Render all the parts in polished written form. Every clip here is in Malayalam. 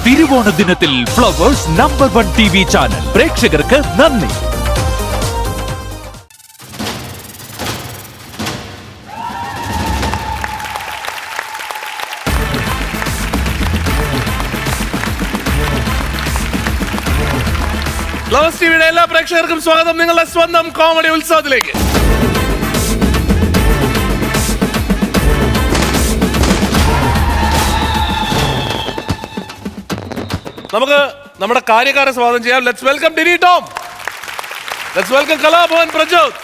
തിരുവോണ ദിനത്തിൽ ഫ്ലവേഴ്സ് നമ്പർ 1 TV ചാനൽ പ്രേക്ഷകർക്ക് നന്ദി. ഫ്ലവേഴ്സ് ടിവിയുടെ എല്ലാ പ്രേക്ഷകർക്കും സ്വാഗതം നിങ്ങളുടെ സ്വന്തം കോമഡി ഉത്സവത്തിലേക്ക്. നമുക്ക് നമ്മുടെ കാര്യക്കാരെ സ്വാഗതം ചെയ്യാം. Let's welcome Dini Tom. Let's welcome Kalabhavan Prajod.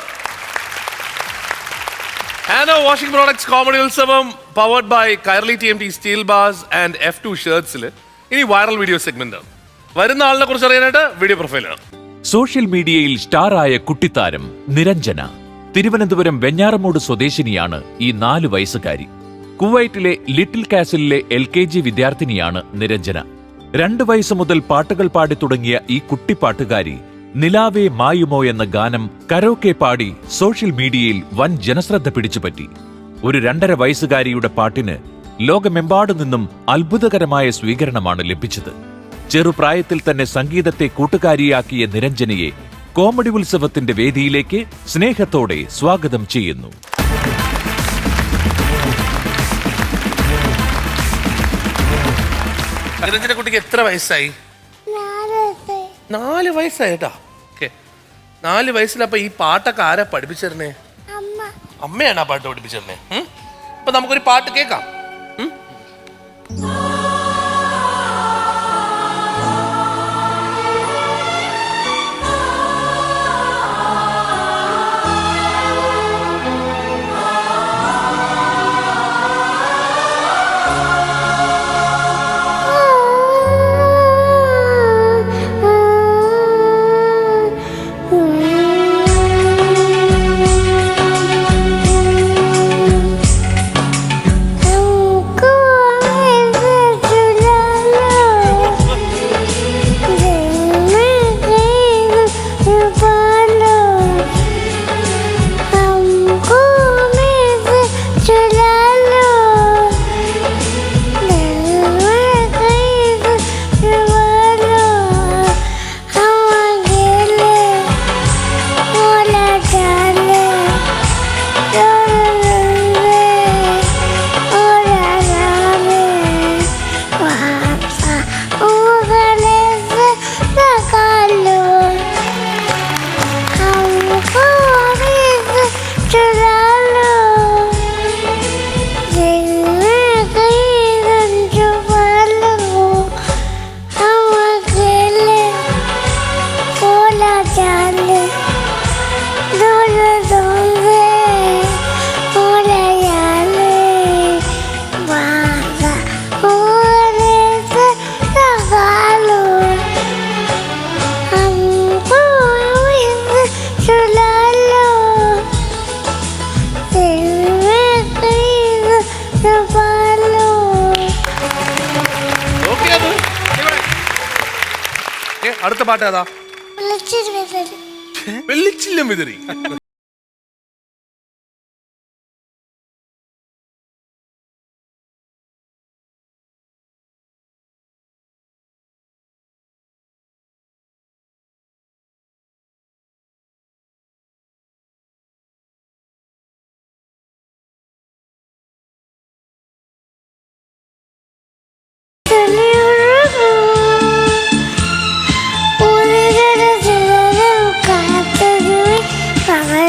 Hano washing products comedy Utsavam powered by Kairali TMT steel bars and F2 ഷർട്ട്സിൽ ഇനി വൈറൽ വീഡിയോ സെഗ്മെന്റ് ആണ്. വരുന്ന ആളിനെ കുറിച്ച് അറിയാനായിട്ട് വീഡിയോ പ്രൊഫൈലാണ്. സോഷ്യൽ മീഡിയയിൽ സ്റ്റാറായ കുട്ടിത്താരം നിരഞ്ജന. തിരുവനന്തപുരം വെഞ്ഞാറമൂട് സ്വദേശിനിയാണ് ഈ 4 വയസ്സുകാരി. കുവൈറ്റിലെ ലിറ്റിൽ കാസിലിലെ LKG വിദ്യാർത്ഥിനിയാണ് നിരഞ്ജന. 2 വയസ്സ് മുതൽ പാട്ടുകൾ പാടി തുടങ്ങിയ ഈ കുട്ടിപ്പാട്ടുകാരി നിലാവേ മായുമോ എന്ന ഗാനം കരോക്കെ പാടി സോഷ്യൽ മീഡിയയിൽ വൻ ജനശ്രദ്ധ പിടിച്ചുപറ്റി. ഒരു 2.5 വയസ്സുകാരിയുടെ പാട്ടിന് ലോകമെമ്പാടു നിന്നും അത്ഭുതകരമായ സ്വീകരണമാണ് ലഭിച്ചത്. ചെറുപ്രായത്തിൽ തന്നെ സംഗീതത്തെ കൂട്ടുകാരിയാക്കിയ നിരഞ്ജനയെ കോമഡി ഉത്സവത്തിന്റെ വേദിയിലേക്ക് സ്നേഹത്തോടെ സ്വാഗതം ചെയ്യുന്നു. നിരഞ്ജന കുട്ടിക്ക് എത്ര വയസ്സായി? 4 വയസ്സായി കേട്ടോ. ഓക്കെ, 4 വയസ്സിലപ്പോ ഈ പാട്ടൊക്കെ ആരാ പഠിപ്പിച്ചിരുന്നേ? അമ്മയാണ് ആ പാട്ട് പഠിപ്പിച്ചിരുന്നേ. അപ്പൊ നമുക്കൊരു പാട്ട് കേൾക്കാം. അടുത്ത പാട്ട് ഏതാ? വെള്ളിച്ചില്ലം വിതറി. Bye.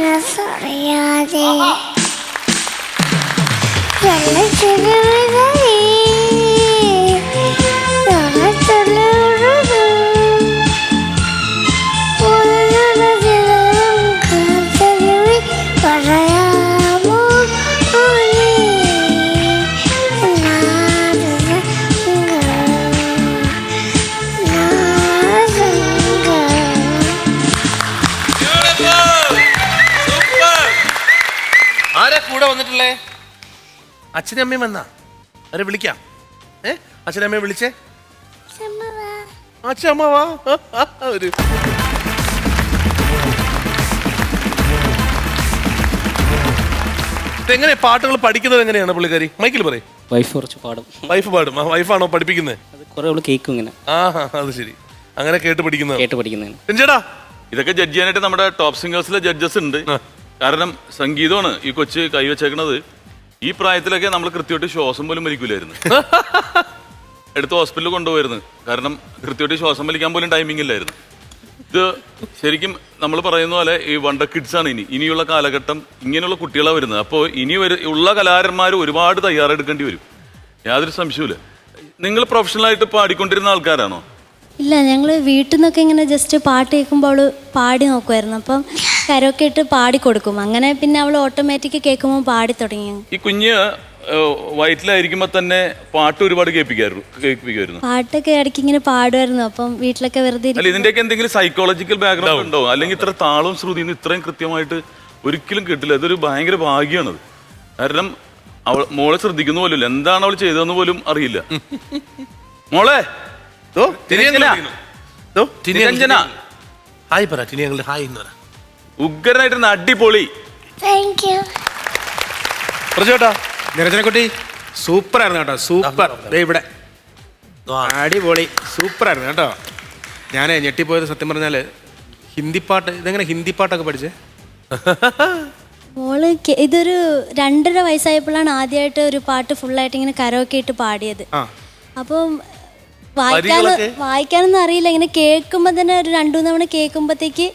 മനസ്സറിയാതെ പറയാമോ ആരാ കൂടെ വന്നിട്ടുള്ളേ? അച്ഛനും അമ്മയും വന്നാ? ആരെ വിളിക്കാം? അച്ഛനും അമ്മയെ വിളിച്ചേ. അച്ഛമ്മ വാ. ഒരു എങ്ങനെ പാട്ടുകൾ പഠിക്കുന്നത് എങ്ങനെയാണ് പുള്ളിക്കാരി? മൈക്കിൽ പറയും. വൈഫ് കുറച്ച് പാടും. വൈഫ് പാടും. വൈഫാണോ പഠിപ്പിക്കുന്നത്? അത് കുറെ അവള് കേൾക്കും ഇങ്ങനെ. അത് ശരി. അങ്ങനെ കേട്ട് പഠിക്കുന്നത്. ചേട്ടാ ഇതൊക്കെ ജഡ്ജ് ചെയ്യാനായിട്ട് നമ്മുടെ ടോപ്പ് സിംഗേഴ്സിലെ ജഡ്ജസ് ഉണ്ട്. കാരണം സംഗീതമാണ് ഈ കൊച്ച് കൈവച്ചേക്കണത്. ഈ പ്രായത്തിലൊക്കെ നമ്മൾ കൃത്യമായിട്ട് ശ്വാസം പോലും വലിക്കൂലായിരുന്നു. എടുത്ത് ഹോസ്പിറ്റലിൽ കൊണ്ടുപോയിരുന്നു. കാരണം കൃത്യമായിട്ട് ശ്വാസം വലിക്കാൻ പോലും ടൈമിംഗ് ഇല്ലായിരുന്നു. ഇത് ശരിക്കും നമ്മൾ പറയുന്ന പോലെ ഈ വണ്ടർ കിഡ്സ് ആണ് ഇനിയുള്ള കാലഘട്ടം. ഇങ്ങനെയുള്ള കുട്ടികളാണ് വരുന്നത്. അപ്പോൾ ഉള്ള കലാകാരന്മാർ ഒരുപാട് തയ്യാറെടുക്കേണ്ടി വരും, യാതൊരു സംശയമില്ല. നിങ്ങൾ പ്രൊഫഷണലായിട്ട് പാടിക്കൊണ്ടിരുന്ന ആൾക്കാരാണോ? ഇല്ല, ഞങ്ങൾ വീട്ടിൽ നിന്നൊക്കെ ഇങ്ങനെ ജസ്റ്റ് പാട്ട് കേൾക്കുമ്പോൾ അവൾ പാടി നോക്കുമായിരുന്നു. അപ്പം കരോക്കെ ഇട്ട് പാടി കൊടുക്കും. അങ്ങനെ പിന്നെ അവൾ ഓട്ടോമാറ്റിക് കേൾക്കുമ്പോൾ പാടി തുടങ്ങി. ഈ കുഞ്ഞ് വയറ്റിലായിരിക്കുമ്പോ തന്നെ പാട്ട് ഒരുപാട് കേൾപ്പിക്കുമായിരുന്നു. പാട്ടൊക്കെ ഇടയ്ക്ക് ഇങ്ങനെ പാടുമായിരുന്നു. അപ്പം വീട്ടിലൊക്കെ വെറുതെ അല്ല, ഇതിന്റെയൊക്കെ എന്തെങ്കിലും സൈക്കോളജിക്കൽ ബാക്ക്ഗ്രൗണ്ട് ഉണ്ടോ? അല്ലെങ്കിൽ ഇത്ര താളവും ശ്രുതിയും ഇത്രയും കൃത്യമായിട്ട് ഒരിക്കലും കിട്ടില്ല. അതൊരു ഭയങ്കര ഭാഗ്യമാണത്. കാരണം മോളെ ശ്രദ്ധിക്കുന്ന പോലും എന്താണ് അവൾ ചെയ്തതെന്ന് പോലും അറിയില്ല. മോളെ ഉഗ്രനായിട്ടിരുന്ന അടിപൊളി. നിരഞ്ജനക്കുട്ടി സൂപ്പർ ആയിരുന്നു കേട്ടോ. സൂപ്പർ. ഇവിടെ അടിപൊളി സൂപ്പർ ആയിരുന്നു കേട്ടോ. ഞാൻ ഞെട്ടിപ്പോയത് സത്യം പറഞ്ഞാല് ഹിന്ദി പാട്ട്. ഇതെങ്ങനെ ഹിന്ദി പാട്ടൊക്കെ പഠിച്ചേ? മോള് ഇതൊരു 2.5 വയസ്സായപ്പോഴാണ് ആദ്യമായിട്ട് ഒരു പാട്ട് ഫുള്ളായിട്ട് ഇങ്ങനെ കരോക്കെ ഇട്ട് പാടിയത്. അപ്പം വായിക്കാനൊന്നും അറിയില്ല. ഇങ്ങനെ കേൾക്കുമ്പോ തന്നെ ഒരു 2-3 തവണ കേൾക്കുമ്പോഴത്തേക്ക്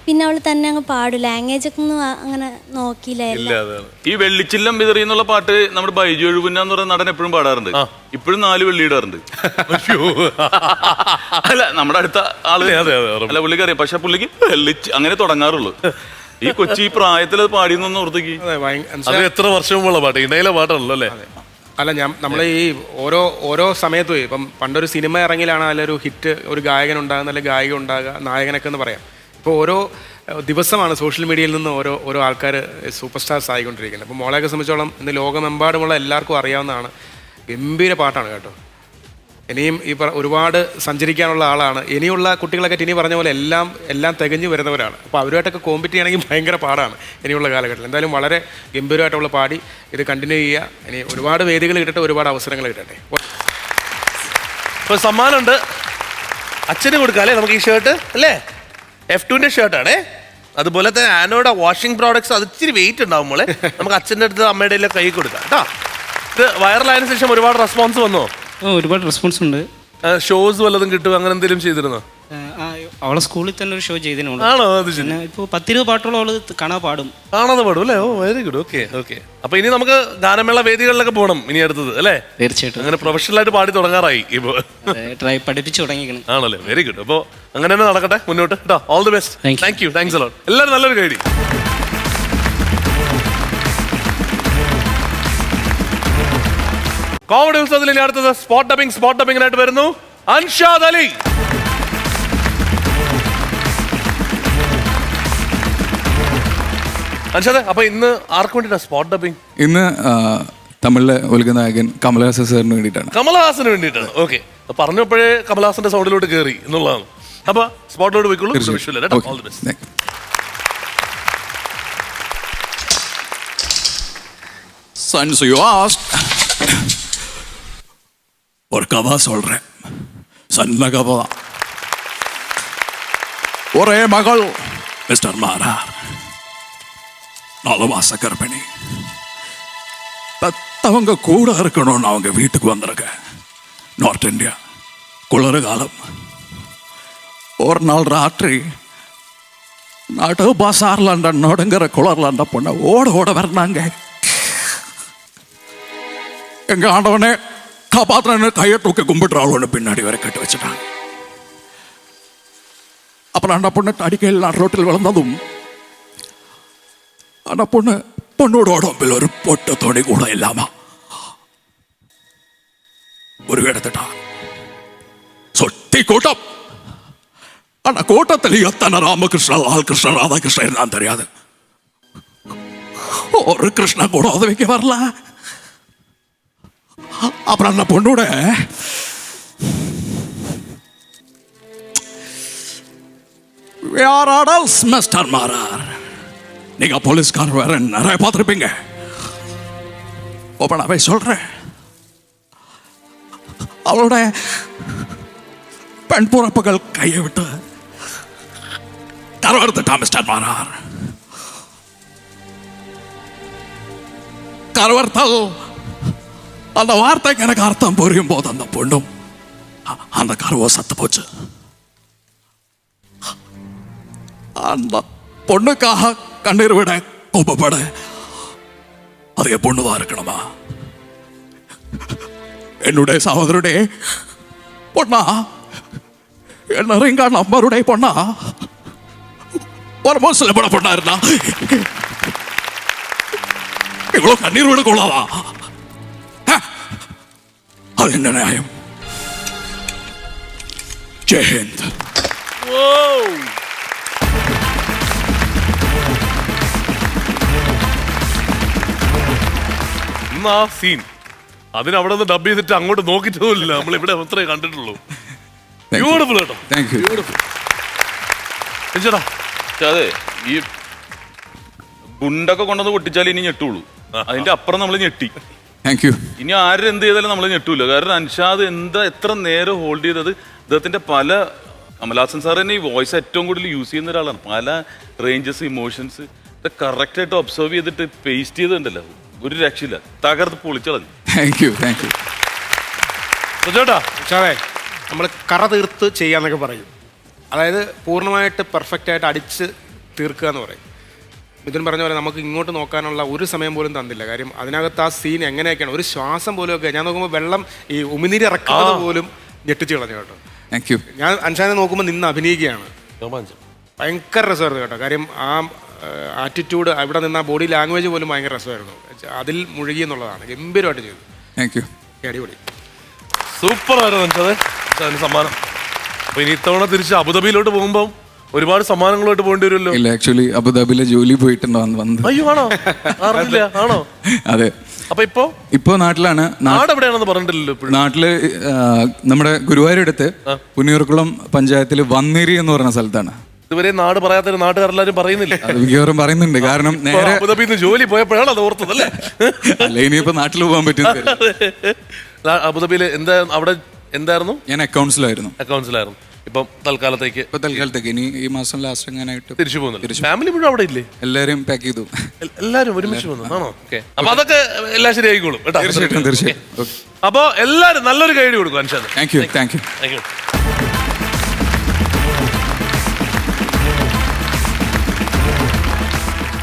പിന്നെ അവള് തന്നെ അങ്ങ് പാടും. ലാംഗ്വേജ് ഒക്കെ ഒന്നും അങ്ങനെ നോക്കിയില്ലായിരുന്നു. ഈ വെള്ളിച്ചില്ലം വിതറിയെന്നുള്ള പാട്ട് നമ്മുടെ ബൈജു എഴുപുന്ന എന്ന് പറയുന്ന നടൻ എപ്പോഴും പാടാറുണ്ട്. ഇപ്പോഴും 4 വെള്ളി ഇടാറുണ്ട്. അല്ല, നമ്മുടെ അടുത്ത ആള് അല്ല, പുള്ളിക്ക് അറിയാം. പക്ഷെ പുള്ളിക്ക് അങ്ങനെ തുടങ്ങാറുള്ളൂ. ഈ കൊച്ചി പ്രായത്തിൽ അത് പാടിയെന്നൊന്ന് ഓർത്തേക്ക്. എത്ര വർഷം മുമ്പുള്ള പാട്ട്? ഇടയിലെ പാട്ടാണല്ലോ അല്ലേ? അല്ല, നമ്മൾ ഈ ഓരോ സമയത്തും ഇപ്പം പണ്ടൊരു സിനിമ ഇറങ്ങിയിലാണ് അതിലൊരു ഹിറ്റ്, ഒരു ഗായകൻ ഉണ്ടാകുന്ന അല്ലെങ്കിൽ ഗായിക ഉണ്ടാകുക, നായകനൊക്കെ എന്ന് പറയാം. ഇപ്പോൾ ഓരോ ദിവസമാണ് സോഷ്യൽ മീഡിയയിൽ നിന്ന് ഓരോ ആൾക്കാർ സൂപ്പർ സ്റ്റാർസ് ആയിക്കൊണ്ടിരിക്കുന്നത്. അപ്പോൾ മോളെയൊക്കെ സംബന്ധിച്ചോളം ഇന്ന് ലോകമെമ്പാടുമുള്ള എല്ലാവർക്കും അറിയാവുന്നതാണ്. ഗംഭീര പാട്ടാണ് കേട്ടോ. ഇനിയും ഒരുപാട് സഞ്ചരിക്കാനുള്ള ആളാണ്. ഇനിയുള്ള കുട്ടികളൊക്കെ ഇനി പറഞ്ഞ പോലെ എല്ലാം തികഞ്ഞു വരുന്നവരാണ്. അപ്പോൾ അവരുമായിട്ടൊക്കെ കോമ്പറ്റ് ചെയ്യണമെങ്കിൽ ഭയങ്കര പാടാണ് ഇനിയുള്ള കാലഘട്ടത്തിൽ. എന്തായാലും വളരെ ഗംഭീരമായിട്ടുള്ള പാടി ഇത് കണ്ടിന്യൂ ചെയ്യുക. ഇനി ഒരുപാട് വേദികൾ കിട്ടട്ടെ, ഒരുപാട് അവസരങ്ങൾ കിട്ടട്ടെ. ഇപ്പോൾ സമ്മാനമുണ്ട്. അച്ഛന് കൊടുക്കാല്ലേ നമുക്ക് ഈ ഷർട്ട് അല്ലേ? F2-ന്റെ ഷർട്ടാണേ. അതുപോലെ തന്നെ ആനോയുടെ വാഷിംഗ് പ്രോഡക്ട്സ്. അത് ഇച്ചിരി വെയിറ്റ് ഉണ്ടാവും മോളെ. നമുക്ക് അച്ഛൻ്റെ അടുത്ത് അമ്മയുടെ കൈ കൊടുക്കാം കേട്ടോ. ഇത് വൈറലായതിനു ശേഷം ഒരുപാട് റെസ്പോൺസ് വന്നോ? ഒരുപാട് റെസ്പോൺസ് ഉണ്ട്. ഷോസ് വല്ലതും കിട്ടും, അങ്ങനെ എന്തെങ്കിലും ചെയ്തിരുന്നോ? അവളെ സ്കൂളിൽ തന്നെ ഒരു ഷോ ചെയ്തിട്ടുണ്ട്. ആണോ? അത് പിന്നെ ഇപ്പോൾ 10-20 പാട്ടോളം അവള് കാണാതെ പാടും അല്ലേ? ഓ, വെരി ഗുഡ്. ഓക്കെ. അപ്പൊ ഇനി നമുക്ക് ഗാനമേള വേദികളിലൊക്കെ പോകണം ഇനി അടുത്തത് അല്ലേ? തീർച്ചയായിട്ടും. അങ്ങനെ പ്രൊഫഷണൽ ആയിട്ട് പാടി തുടങ്ങാറായി ഇപ്പൊ. പഠിപ്പിച്ചു തുടങ്ങിക്കണം. ആണല്ലേ? Very good. അപ്പൊ അങ്ങനെ തന്നെ നടക്കട്ടെ മുന്നോട്ട് കേട്ടോ. All the best. Thank you. Thanks a lot. എല്ലാവരും നല്ലൊരു കൈഡി. കോമഡി ഉത്സവത്തിൽ ഇനി അടുത്തത് സ്പോട്ട് ഡബിങ്ങിനായിട്ട് വരുന്നു അൻഷാദ് അലി. അൻഷാദ്, അപ്പൊ ഇന്ന് ആർക്ക് വേണ്ടിട്ടാ സ്പോട്ട് ഡബിങ്? ഇന്ന് തമിഴിലെ ഉലകനായകൻ കമലഹാസൻ സാറിന് വേണ്ടിയിട്ടാണ്. കമലഹാസന് വേണ്ടിയിട്ടാണ്. ഓക്കെ, പറഞ്ഞപ്പോഴേ കമലഹാസന്റെ സൗണ്ടിലോട്ട് കയറി എന്നുള്ളതാണ്. അപ്പൊ സ്പോട്ടിലോട്ട് പോയിക്കോളൂ. All the best. Since you asked, ஒரு கதை சொல்றேன். சன்ன கதை தான். ஒரே மகள் மிஸ்டர் மாரார், 4 மாச கர்ப்பிணி. பெத்தவங்க கூட இருக்கணும்னு அவங்க வீட்டுக்கு வந்திருக்க. நார்த் இந்தியா குளிர் காலம். ஒரு நாள் ராத்திரி நடு பசார்ல அந்த நடுங்கிற குளர்ல அந்த பொண்ணை ஓட ஓட வரணாங்க. எங்க ஆண்டவனே காப்பாத்திரன்னு கையை தூக்கி கும்பிட்டுறாளோன்னு பின்னாடி வரை கட்டி வச்சுட்டாங்க. அப்புறம் அந்த பொண்ணு அடிக்கையில் நான் ரோட்டில் விழுந்ததும் அந்த பொண்ணோட உடம்பில் ஒரு பொட்ட துணி கூட இல்லாம ஒரு எடுத்துட்டான். சொட்டி கூட்டம். ஆனா கூட்டத்தில் எத்தனை ராமகிருஷ்ணன், லால்கிருஷ்ணன், ராதாகிருஷ்ணன் இருந்தான் தெரியாது. ஒரு கிருஷ்ணன் கூட உதவிக்கு வரல. அப்புறம் அந்த பொண்ணோட மிஸ்டர் மாறார், நீங்க போலீஸ்காரர் வேற நிறைய பார்த்துருப்பீங்க. ஓப்பனாவே சொல்றேன், அவளோட பெண் பிறப்புகள் கையை விட்டு கருவறுத்துட்டான் மிஸ்டர் மாறார். கருவறுத்தல் அந்த வார்த்தைக்கு எனக்கு அர்த்தம் புரியும் போது அந்த பொண்ணும் அந்த கருவை சத்து போச்சு. அந்த பொண்ணுக்காக கண்ணீர் விட கோபப்பட அது என் பொண்ணுதான் இருக்கணுமா? என்னுடைய சகோதரனுடைய பொண்ணா, என்ன ரிங்கா நம்பருடைய பொண்ணா, ஒரு முஸ்லிம் பொண்ணா இருந்தா இவ்வளவு கண்ணீர் விட கொள்ளாதா? அது என்ன நியாயம்? ஜெயந்த். ആ സീൻ അതിനവിടെ നിന്ന് ഡബ് ചെയ്തിട്ട് അങ്ങോട്ട് നോക്കിയിട്ടില്ല. നമ്മളിവിടെ അത്രേ കണ്ടിട്ടുള്ളൂ. ബ്യൂട്ടിഫുൾ കേട്ടോ. ബ്യൂട്ടിഫുൾ. ചേട്ടാ അതെ, ഈ ഗുണ്ടൊക്കെ കൊണ്ടുവന്ന് പൊട്ടിച്ചാൽ ഇനി ഞെട്ടുള്ളൂ. അതിന്റെ അപ്പുറം നമ്മൾ ഞെട്ടി. ഇനി ആരും എന്ത് ചെയ്താലും നമ്മൾ ഞെട്ടൂല. കാരണം അൻഷാദ് എത്ര നേരം ഹോൾഡ് ചെയ്തത്. ഇദ്ദേഹത്തിന്റെ പല, കമലഹാസൻ സാർ തന്നെ ഈ വോയിസ് ഏറ്റവും കൂടുതൽ യൂസ് ചെയ്യുന്ന ഒരാളാണ്. പല റേഞ്ചസ്, ഇമോഷൻസ് ഇത് കറക്റ്റ് ആയിട്ട് ഒബ്സർവ് ചെയ്തിട്ട് പേസ്റ്റ് ചെയ്തിട്ടുണ്ടല്ലോ, ഒരു രക്ഷയില്ല. തകർത്ത് പൊളിച്ചളഞ്ഞു. ചേട്ടാ നമ്മൾ കറ തീർത്ത് ചെയ്യാന്നൊക്കെ പറയും. അതായത് പൂർണ്ണമായിട്ട് പെർഫെക്റ്റ് ആയിട്ട് അടിച്ച് തീർക്കുക എന്ന് പറയും. മിഥുൻ പറഞ്ഞ പോലെ നമുക്ക് ഇങ്ങോട്ട് നോക്കാനുള്ള ഒരു സമയം പോലും തന്നില്ല. കാര്യം അതിനകത്ത് ആ സീൻ എങ്ങനെയൊക്കെയാണ്, ഒരു ശ്വാസം പോലും ഒക്കെ ഞാൻ നോക്കുമ്പോൾ വെള്ളം ഈ ഉമിനീര് ഇറക്കുന്നത് പോലും ഞെട്ടിച്ച് കളഞ്ഞു കേട്ടോ. ഞാൻ അൻഷാനെ നോക്കുമ്പോൾ നിന്ന് അഭിനയിക്കുകയാണ്. ഭയങ്കര രസമായിരുന്നു കേട്ടോ. കാര്യം ആ ആറ്റിറ്റ്യൂഡ്, അവിടെ നിന്ന് ആ ബോഡി ലാംഗ്വേജ് പോലും ഭയങ്കര രസമായിരുന്നു. അതിൽ മുഴുകി എന്നുള്ളതാണ്. ഗംഭീരമായിട്ട് ചെയ്തു. അടിപൊളി, സൂപ്പറായിരുന്നു അതിന് സമ്മാനം. അപ്പൊ ഇനി ഇത്തവണ തിരിച്ച് അബുദാബിയിലോട്ട് പോകുമ്പോൾ ഒരുപാട് സമ്മാനങ്ങളോട്ട് പോകേണ്ടി വരുമല്ലോ. ഇല്ല, ആക്ച്വലി അബുദാബിയിലെ ജോലി പോയിട്ടുണ്ടോ വന്നത്. അയ്യോ, ആണോ? അറിയില്ല. ആണോ? അതെ. അപ്പൊ ഇപ്പോ നാട്ടിലാണ്. നാട് എവിടെയാണെന്ന് പറഞ്ഞിട്ടില്ലല്ലോ. നാട്ടില് നമ്മുടെ ഗുരുവായൂരടുത്ത് പുന്നിയൂർക്കുളം പഞ്ചായത്തില് വന്നേരി എന്ന് പറഞ്ഞ സ്ഥലത്താണ്. ഇതുവരെ നാട് പറയാത്തൊരു നാട്ടുകാരെല്ലാരും പറയുന്നില്ല. അത് മിക്കവാറും പറയുന്നുണ്ട്. കാരണം നേരെ അബുദാബിയിൽ നിന്ന് ജോലി പോയപ്പോഴാണ് അത് ഓർത്തത് അല്ലേ? അല്ല, ഇനിയിപ്പോ നാട്ടിൽ പോകാൻ പറ്റും. അബുദാബിയില് അവിടെ എന്തായിരുന്നു? ഞാൻ അക്കൗണ്ട്സിലായിരുന്നു. ഇപ്പം തൽക്കാലത്തേക്ക് ഇനി ഈ മാസം ലാസ്റ്റ് എങ്ങനെയായിട്ട് തിരിച്ചു പോകുന്നു. ഫാമിലി മുഴുവൻ അവിടെ ഇല്ലേ? എല്ലാരും പാക്ക് ചെയ്തു. എല്ലാരും ഒരുമിച്ച് വന്നു. ആണോ? ഓക്കെ. അപ്പൊ അതൊക്കെ എല്ലാം ശരിയായിക്കോളും കേട്ടോ. തീർച്ചയായിട്ടും. അപ്പൊ എല്ലാരും നല്ലൊരു ഗൈഡ് കൊടുക്കും Anshad. Thank you.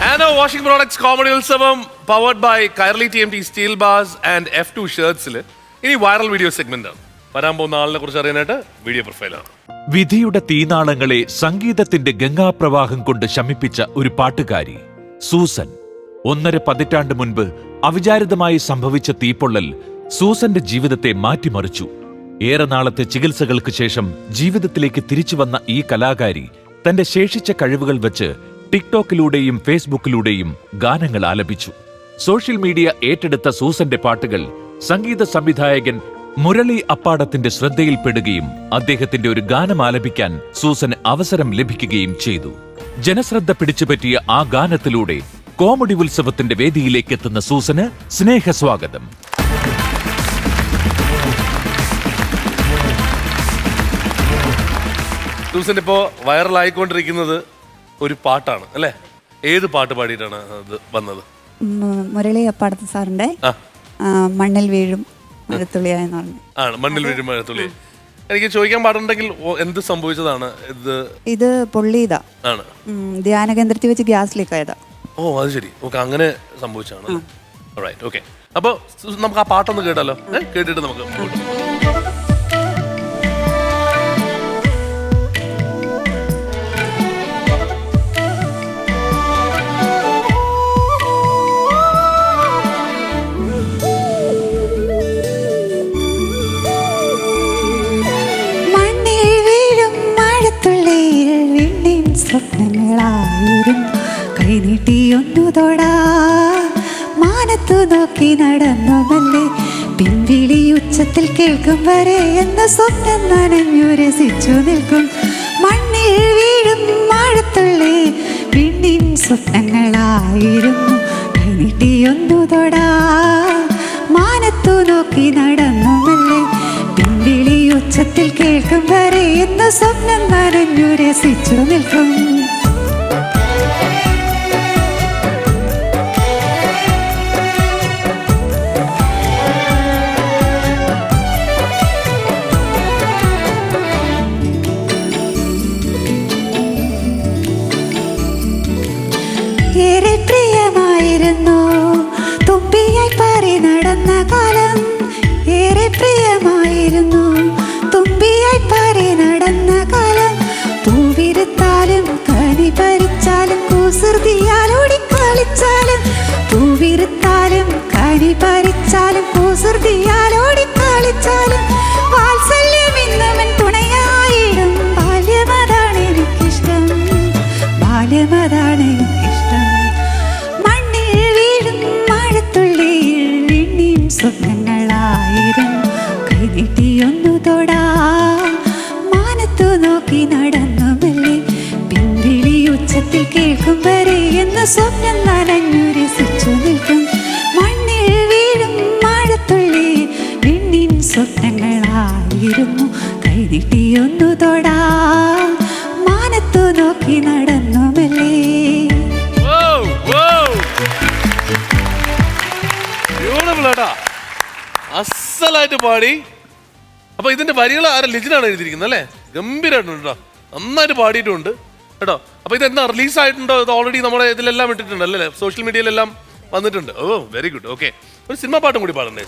Aano washing products comedy Utsavam powered by Kairali TMT steel bars and F2 ഷർട്ട്സിൽ ഇനി വൈറൽ വീഡിയോ സെഗ്മെന്റ് ആണ്. വരാൻ പോകുന്ന ആളിനെ കുറിച്ച് അറിയാനായിട്ട് വീഡിയോ പ്രൊഫൈലാണ്. വിധിയുടെ തീനാളങ്ങളെ സംഗീതത്തിന്റെ ഗംഗാപ്രവാഹം കൊണ്ട് ശമിപ്പിച്ച ഒരു പാട്ടുകാരി സൂസൻ. 1.5 പതിറ്റാണ്ട് മുൻപ് അവിചാരിതമായി സംഭവിച്ച തീപ്പൊള്ളൽ സൂസന്റെ ജീവിതത്തെ മാറ്റിമറിച്ചു. ഏറെ നാളത്തെ ചികിത്സകൾക്ക് ശേഷം ജീവിതത്തിലേക്ക് തിരിച്ചു വന്ന ഈ കലാകാരി തന്റെ ശേഷിച്ച കഴിവുകൾ വെച്ച് ടിക്ടോക്കിലൂടെയും ഫേസ്ബുക്കിലൂടെയും ഗാനങ്ങൾ ആലപിച്ചു. സോഷ്യൽ മീഡിയ ഏറ്റെടുത്ത സൂസന്റെ പാട്ടുകൾ സംഗീത സംവിധായകൻ മുരളി അപ്പാടത്തിന്റെ ശ്രദ്ധയിൽപ്പെടുകയും അദ്ദേഹത്തിന്റെ ഒരു ഗാനം ആലപിക്കാൻ സൂസന് അവസരം ലഭിക്കുകയും ചെയ്തു. ജനശ്രദ്ധ പിടിച്ചുപറ്റിയ ആ ഗാനത്തിലൂടെ കോമഡി ഉത്സവത്തിന്റെ വേദിയിലേക്ക് എത്തുന്ന സൂസന് സ്നേഹസ്വാഗതം. സൂസൻ ഇപ്പോ വൈറലായിക്കൊണ്ടിരിക്കുന്നത് ഒരു പാട്ടാണ് അല്ലേ? ഏത് പാട്ട് പാടിയിട്ടാണ് അത് വന്നത്? മുരളി അപ്പാടത്ത് സാറിന്റെ മണ്ണിൽ വീഴും മഴത്തുള്ളിയായെന്ന് പറഞ്ഞു. ആണ്, മണ്ണിൽ വീഴും മഴത്തുള്ളി. എനിക്ക് ചോദിക്കാൻ പാടുണ്ടെങ്കിൽ എന്ത് സംഭവിച്ചതാണ് ഇത്? ഇത് പൊള്ളിയതാ. ആണ്. ധ്യാന കേന്ദ്രത്തിൽ വെച്ച് ഗ്യാസ് ലീക്ക് ആയതാ. ഓ അത് ശരി. ഓക്കെ, അങ്ങനെ സംഭവിച്ചാണ്. Right, okay. അപ്പോൾ നമുക്ക് ആ പാട്ടൊന്ന് കേട്ടാലോ? കേട്ടിട്ട് നമുക്ക് മുന്നോട്ട് പോകാം. കൈനീട്ടി ഒന്നു തൊടാ മാനത്തു നോക്കി നടന്നതല്ലേ പിൻവിളി ഉച്ചത്തിൽ കേൾക്കും വരെ എന്ന സ്വപ്നം നനഞ്ഞു രസിച്ചു നിൽക്കും. മണ്ണിൽ വീഴും മഴത്തുള്ളി പിന്നിൻ സ്വപ്നങ്ങളായിരുന്നു. കൈനീട്ടി ഒന്നു തൊടാ മാനത്തു നോക്കി നടന്നതല്ലേ പിൻവിളി ഉച്ചത്തിൽ കേൾക്കും വരെ എന്ന സ്വപ്നം നനഞ്ഞു രസിച്ചു നിൽക്കും. ഏറെ പ്രിയമായിരുന്നു തുമ്പിയായി പാറി നടന്ന കാലം. ഏറെ പ്രിയമായിരുന്നു തുമ്പിയായി പാറി നടന്ന കാലം. പൂവിരുത്താലും കനി പരിച്ചാലും കുസൃതിയാലോടി കളിച്ചാലും. പൂവിരുത്താലും കനി പരിച്ചാലും കുസൃതിയാലോടി കളിച്ചാലും. വാത്സല്യം ഇന്നവൻ തുണയായിടും. ബാല്യമതാണ് എനിക്കിഷ്ടം, ബാല്യമതാണ് എനിക്കിഷ്ടം. മണ്ണിൽ വീഴും മഴത്തുള്ളിയിൽ വീണ്ടും സ്വപ്നങ്ങളായിരുന്നു. കൈനീട്ടി ഒന്നു തൊടാ മാനത്തു നോക്കി നടന്നു മെല്ലെ പിൻവിളി ഉച്ചത്തിൽ കേൾക്കും വരെ എന്ന സ്വപ്നം നനഞ്ഞു രസിച്ചു നിൽക്കും. മണ്ണിൽ വീഴും മഴത്തുള്ളി വീണ്ടും സ്വപ്നങ്ങളായിരുന്നു. കൈനീട്ടി ഒന്നു തൊടാ മാനത്തു നോക്കി നടന്നു മെല്ലെ. അസലായിട്ട് പാടി. അപ്പൊ ഇതിന്റെ വരികൾ ആരാ? ലിജിനാണ് എഴുതിയിരിക്കുന്നത് അല്ലേ? ഗംഭീരമായിട്ടുണ്ട് കേട്ടോ, നന്നായിട്ട് പാടിയിട്ടുണ്ട് കേട്ടോ. അപ്പൊ ഇത് എന്താ റിലീസ് ആയിട്ടുണ്ടോ? ഇത് ഓൾറെഡി നമ്മുടെ ഇതിലെല്ലാം ഇട്ടിട്ടുണ്ട് അല്ലേ? സോഷ്യൽ മീഡിയയിലെല്ലാം വന്നിട്ടുണ്ട്. ഓ വെരി ഗുഡ്. ഓക്കെ, ഒരു സിനിമ പാട്ടും കൂടി പാടണ്ടേ?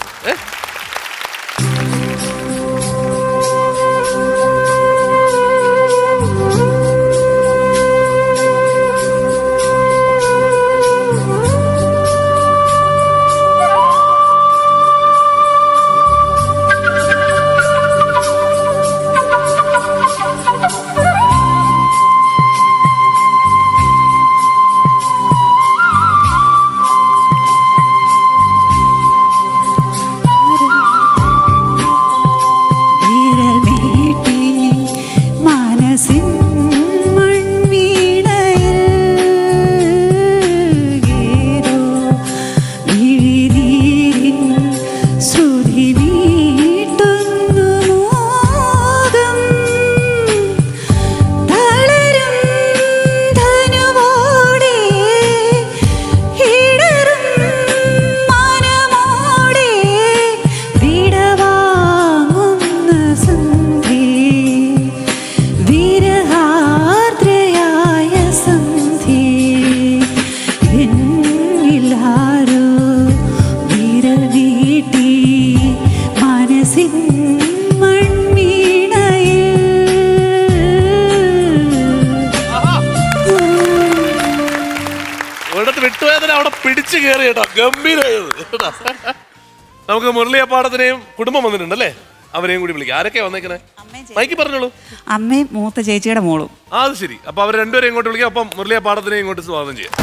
വിട്ടുപോയതിനെ അവിടെ പിടിച്ചു കയറി കേട്ടോ, ഗംഭീരമായത്. നമുക്ക് മുരളിയപ്പാടത്തിനെയും കുടുംബം വന്നിട്ടുണ്ട് അല്ലേ? അവരെയും കൂടി വിളിക്കാം. ആരൊക്കെയാ വന്നേക്കണേ? മൈക്ക് പറഞ്ഞോളൂ. അമ്മയും മൂത്ത ചേച്ചിയുടെ മോളും. അത് ശരി. അപ്പൊ അവർ രണ്ടുപേരും ഇങ്ങോട്ട് വിളിക്കാം. അപ്പം മുരളിയപ്പാടത്തിനെയും ഇങ്ങോട്ട് സ്വാഗതം ചെയ്യാം.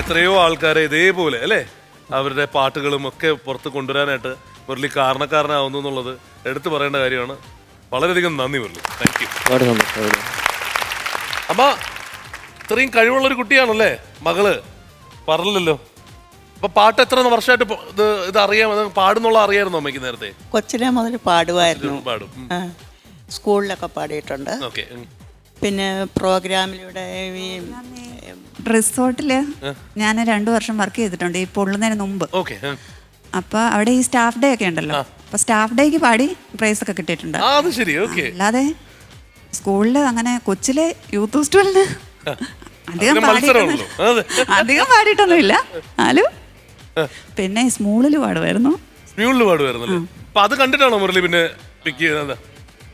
എത്രയോ ആൾക്കാരെ ഇതേപോലെ അല്ലേ അവരുടെ പാട്ടുകളും ഒക്കെ പുറത്ത് കൊണ്ടുവരാനായിട്ട് മുരളി കാരണക്കാരനാവുന്നു എന്നുള്ളത് എടുത്തു പറയേണ്ട കാര്യമാണ്. വളരെയധികം നന്ദി മുരളി, താങ്ക് യു. അമ്മ ഇത്രയും കഴിവുള്ളൊരു കുട്ടിയാണല്ലേ മകള്, പറഞ്ഞില്ലല്ലോ. അപ്പൊ പാട്ട് എത്ര വർഷമായിട്ട് ഇത് അറിയാം, പാടുന്നുള്ള അറിയാമായിരുന്നു അമ്മയ്ക്ക് നേരത്തെ? കൊച്ചിലെ മുതൽ പാടുമായിരുന്നു, പാടും. സ്കൂളിലൊക്കെ പാടിയിട്ടുണ്ട്. ഓക്കെ. പിന്നെ പ്രോഗ്രാമിലൂടെ ഈ റിസോർട്ടിൽ ഞാൻ 2 വർഷം വർക്ക് ചെയ്തിട്ടുണ്ട് ഈ പൊള്ളുന്നതിന് മുമ്പ്. ഓക്കെ. അപ്പോൾ അവിടെ ഈ സ്റ്റാഫ് ഡേ ഒക്കെ ഉണ്ടല്ലോ. അപ്പോൾ സ്റ്റാഫ് ഡേക്ക് പാടി പ്രൈസ് ഒക്കെ കിട്ടിയിട്ടുണ്ട്. അത് ശരി. ഓക്കെ. അല്ലാതെ സ്കൂളിൽ അങ്ങനെ കൊച്ചിലെ യൂത്ത് ഫെസ്റ്റിവലിന് അധികം പാടിയിട്ടൊന്നുമില്ല. എന്നാലും പിന്നെ സ്മൂളിൽ പാടുമായിരുന്നു. സ്മൂളിൽ പാടുമായിരുന്നല്ലേ? അപ്പൊ അത് കണ്ടിട്ടാണോ മുരളി പിന്നെ പിക്ക് ചെയ്യുന്നത്?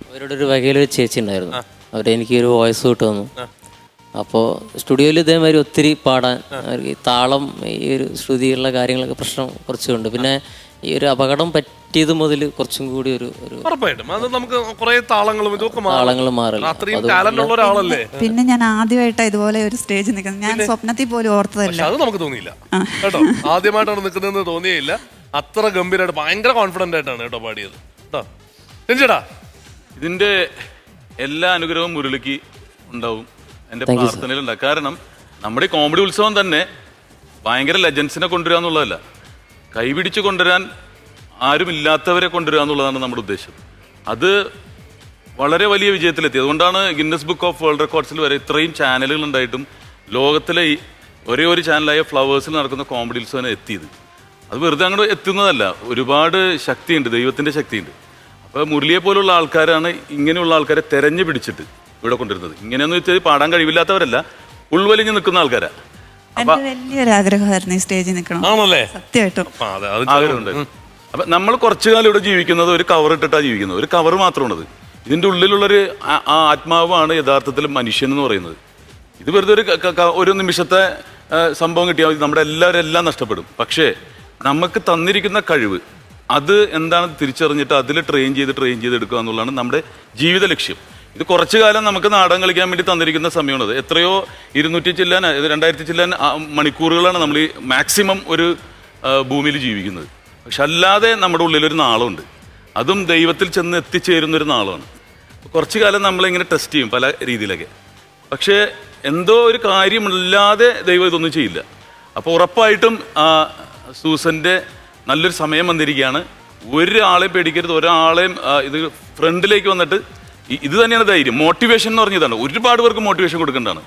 അവരുടെ ഒരു വകയിലൊരു ചേച്ചി ഉണ്ടായിരുന്നു. അവരെനിക്ക് ഒരു വോയിസ് കിട്ടു തന്നു. അപ്പോൾ സ്റ്റുഡിയോയിൽ ഇതേമാതിരി ഒത്തിരി പാടാൻ ഈ താളം ഈ ഒരു ശ്രുതിയുള്ള കാര്യങ്ങളൊക്കെ പ്രശ്നം കുറച്ചുണ്ട്. പിന്നെ ഈ ഒരു അപകടം പറ്റിയത് മുതൽ കുറച്ചും കൂടി ഒരു ഉറപ്പായിട്ടും അത് നമുക്ക് കുറേ താളങ്ങളും ഇതൊക്കെ താളങ്ങൾ മാറില്ല. അത്രയും ടാലന്റ് ഉള്ള ഒരാളല്ലേ. പിന്നെ ഞാൻ ആദ്യമായിട്ടാണ് ഇതുപോലെ ഒരു സ്റ്റേജിൽ നിൽക്കുന്നത്. ഞാൻ സ്വപ്നത്തിൽ പോലും ഓർത്തതല്ല. അത് നമുക്ക് തോന്നിയില്ല കേട്ടോ. ആദ്യമായിട്ടാണ് നിൽക്കുന്നതെന്ന് തോന്നിയില്ല. അത്ര ഗംഭീരമായിട്ട് ഭയങ്കര കോൺഫിഡന്റ് ആയിട്ടാണ് കേട്ടോ പാടിയത് കേട്ടോ. രഞ്ജേട്ടാ, ഇതിന്റെ എല്ലാ അനുഗ്രഹവും മുരളിക്ക് ഉണ്ടാവും, എൻ്റെ പ്രാർത്ഥനയിലുണ്ടാവും. കാരണം നമ്മുടെ ഈ കോമഡി ഉത്സവം തന്നെ ഭയങ്കര ലെജൻസിനെ കൊണ്ടുവരിക എന്നുള്ളതല്ല, കൈപിടിച്ച് കൊണ്ടുവരാൻ ആരുമില്ലാത്തവരെ കൊണ്ടുവരിക എന്നുള്ളതാണ് നമ്മുടെ ഉദ്ദേശം. അത് വളരെ വലിയ വിജയത്തിലെത്തി. അതുകൊണ്ടാണ് ഗിന്നസ് ബുക്ക് ഓഫ് വേൾഡ് റെക്കോർഡ്സിൽ വരെ ഇത്രയും ചാനലുകൾ ഉണ്ടായിട്ടും ലോകത്തിലെ ഒരേ ഒരു ചാനലായ ഫ്ലവേഴ്സിൽ നടക്കുന്ന കോമഡി ഉത്സവം എത്തിയത്. അത് വെറുതെ അങ്ങോട്ട് എത്തുന്നതല്ല, ഒരുപാട് ശക്തിയുണ്ട്, ദൈവത്തിൻ്റെ ശക്തിയുണ്ട്. അപ്പോൾ മുരളിയെ പോലുള്ള ആൾക്കാരാണ് ഇങ്ങനെയുള്ള ആൾക്കാരെ തെരഞ്ഞു പിടിച്ചിട്ട് ഇവിടെ കൊണ്ടുവരുന്നത്. ഇങ്ങനെയൊന്നും വെച്ചാൽ പാടാൻ കഴിവില്ലാത്തവരല്ല, ഉൾവലിഞ്ഞ് നിൽക്കുന്ന ആൾക്കാരാണ്. എന്റെ വലിയൊരു ആഗ്രഹമായിരുന്നു ഈ സ്റ്റേജിൽ നിൽക്കണം. സത്യമായിട്ടും ആഗ്രഹമുണ്ട്. അപ്പം നമ്മൾ കുറച്ചു കാലം ഇവിടെ ജീവിക്കുന്നത് ഒരു കവർ ഇട്ടിട്ടാണ് ജീവിക്കുന്നത്. ഒരു കവർ മാത്രമാണത്. ഇതിൻ്റെ ഉള്ളിലുള്ളൊരു ആത്മാവാണ് യഥാർത്ഥത്തിൽ മനുഷ്യൻ എന്ന് പറയുന്നത്. ഇത് വെറുതെ ഒരു നിമിഷത്തെ സംഭവം കിട്ടിയാൽ മതി, നമ്മുടെ എല്ലാം നഷ്ടപ്പെടും. പക്ഷേ നമുക്ക് തന്നിരിക്കുന്ന കഴിവ് അത് എന്താണ് തിരിച്ചറിഞ്ഞിട്ട് അതിൽ ട്രെയിൻ ചെയ്ത് എടുക്കുക എന്നുള്ളതാണ് നമ്മുടെ ജീവിത ലക്ഷ്യം. ഇത് കുറച്ചു കാലം നമുക്ക് നാടകം കളിക്കാൻ വേണ്ടി തന്നിരിക്കുന്ന സമയമാണത്. എത്രയോ 200 ചില്ലാൻ 2000 ചില്ലാൻ മണിക്കൂറുകളാണ് നമ്മൾ ഈ മാക്സിമം ഒരു ഭൂമിയിൽ ജീവിക്കുന്നത്. പക്ഷെ അല്ലാതെ നമ്മുടെ ഉള്ളിലൊരു നാളമുണ്ട്, അതും ദൈവത്തിൽ ചെന്ന് എത്തിച്ചേരുന്നൊരു നാളമാണ്. കുറച്ചു കാലം നമ്മളിങ്ങനെ ടെസ്റ്റ് ചെയ്യും പല രീതിയിലൊക്കെ. പക്ഷേ എന്തോ ഒരു കാര്യമില്ലാതെ ദൈവം ഇതൊന്നും ചെയ്യില്ല. അപ്പോൾ ഉറപ്പായിട്ടും സൂസൻ്റെ നല്ലൊരു സമയം വന്നിരിക്കുകയാണ്. ഒരാളെയും പേടിക്കരുത്, ഒരാളെയും ഇത് ഫ്രണ്ടിലേക്ക് വന്നിട്ട് ഇത് തന്നെയാണ് ധൈര്യം. മോട്ടിവേഷൻ എന്ന് പറഞ്ഞതാണ്. ഒരുപാട് പേർക്ക് മോട്ടിവേഷൻ കൊടുക്കേണ്ടതാണ്.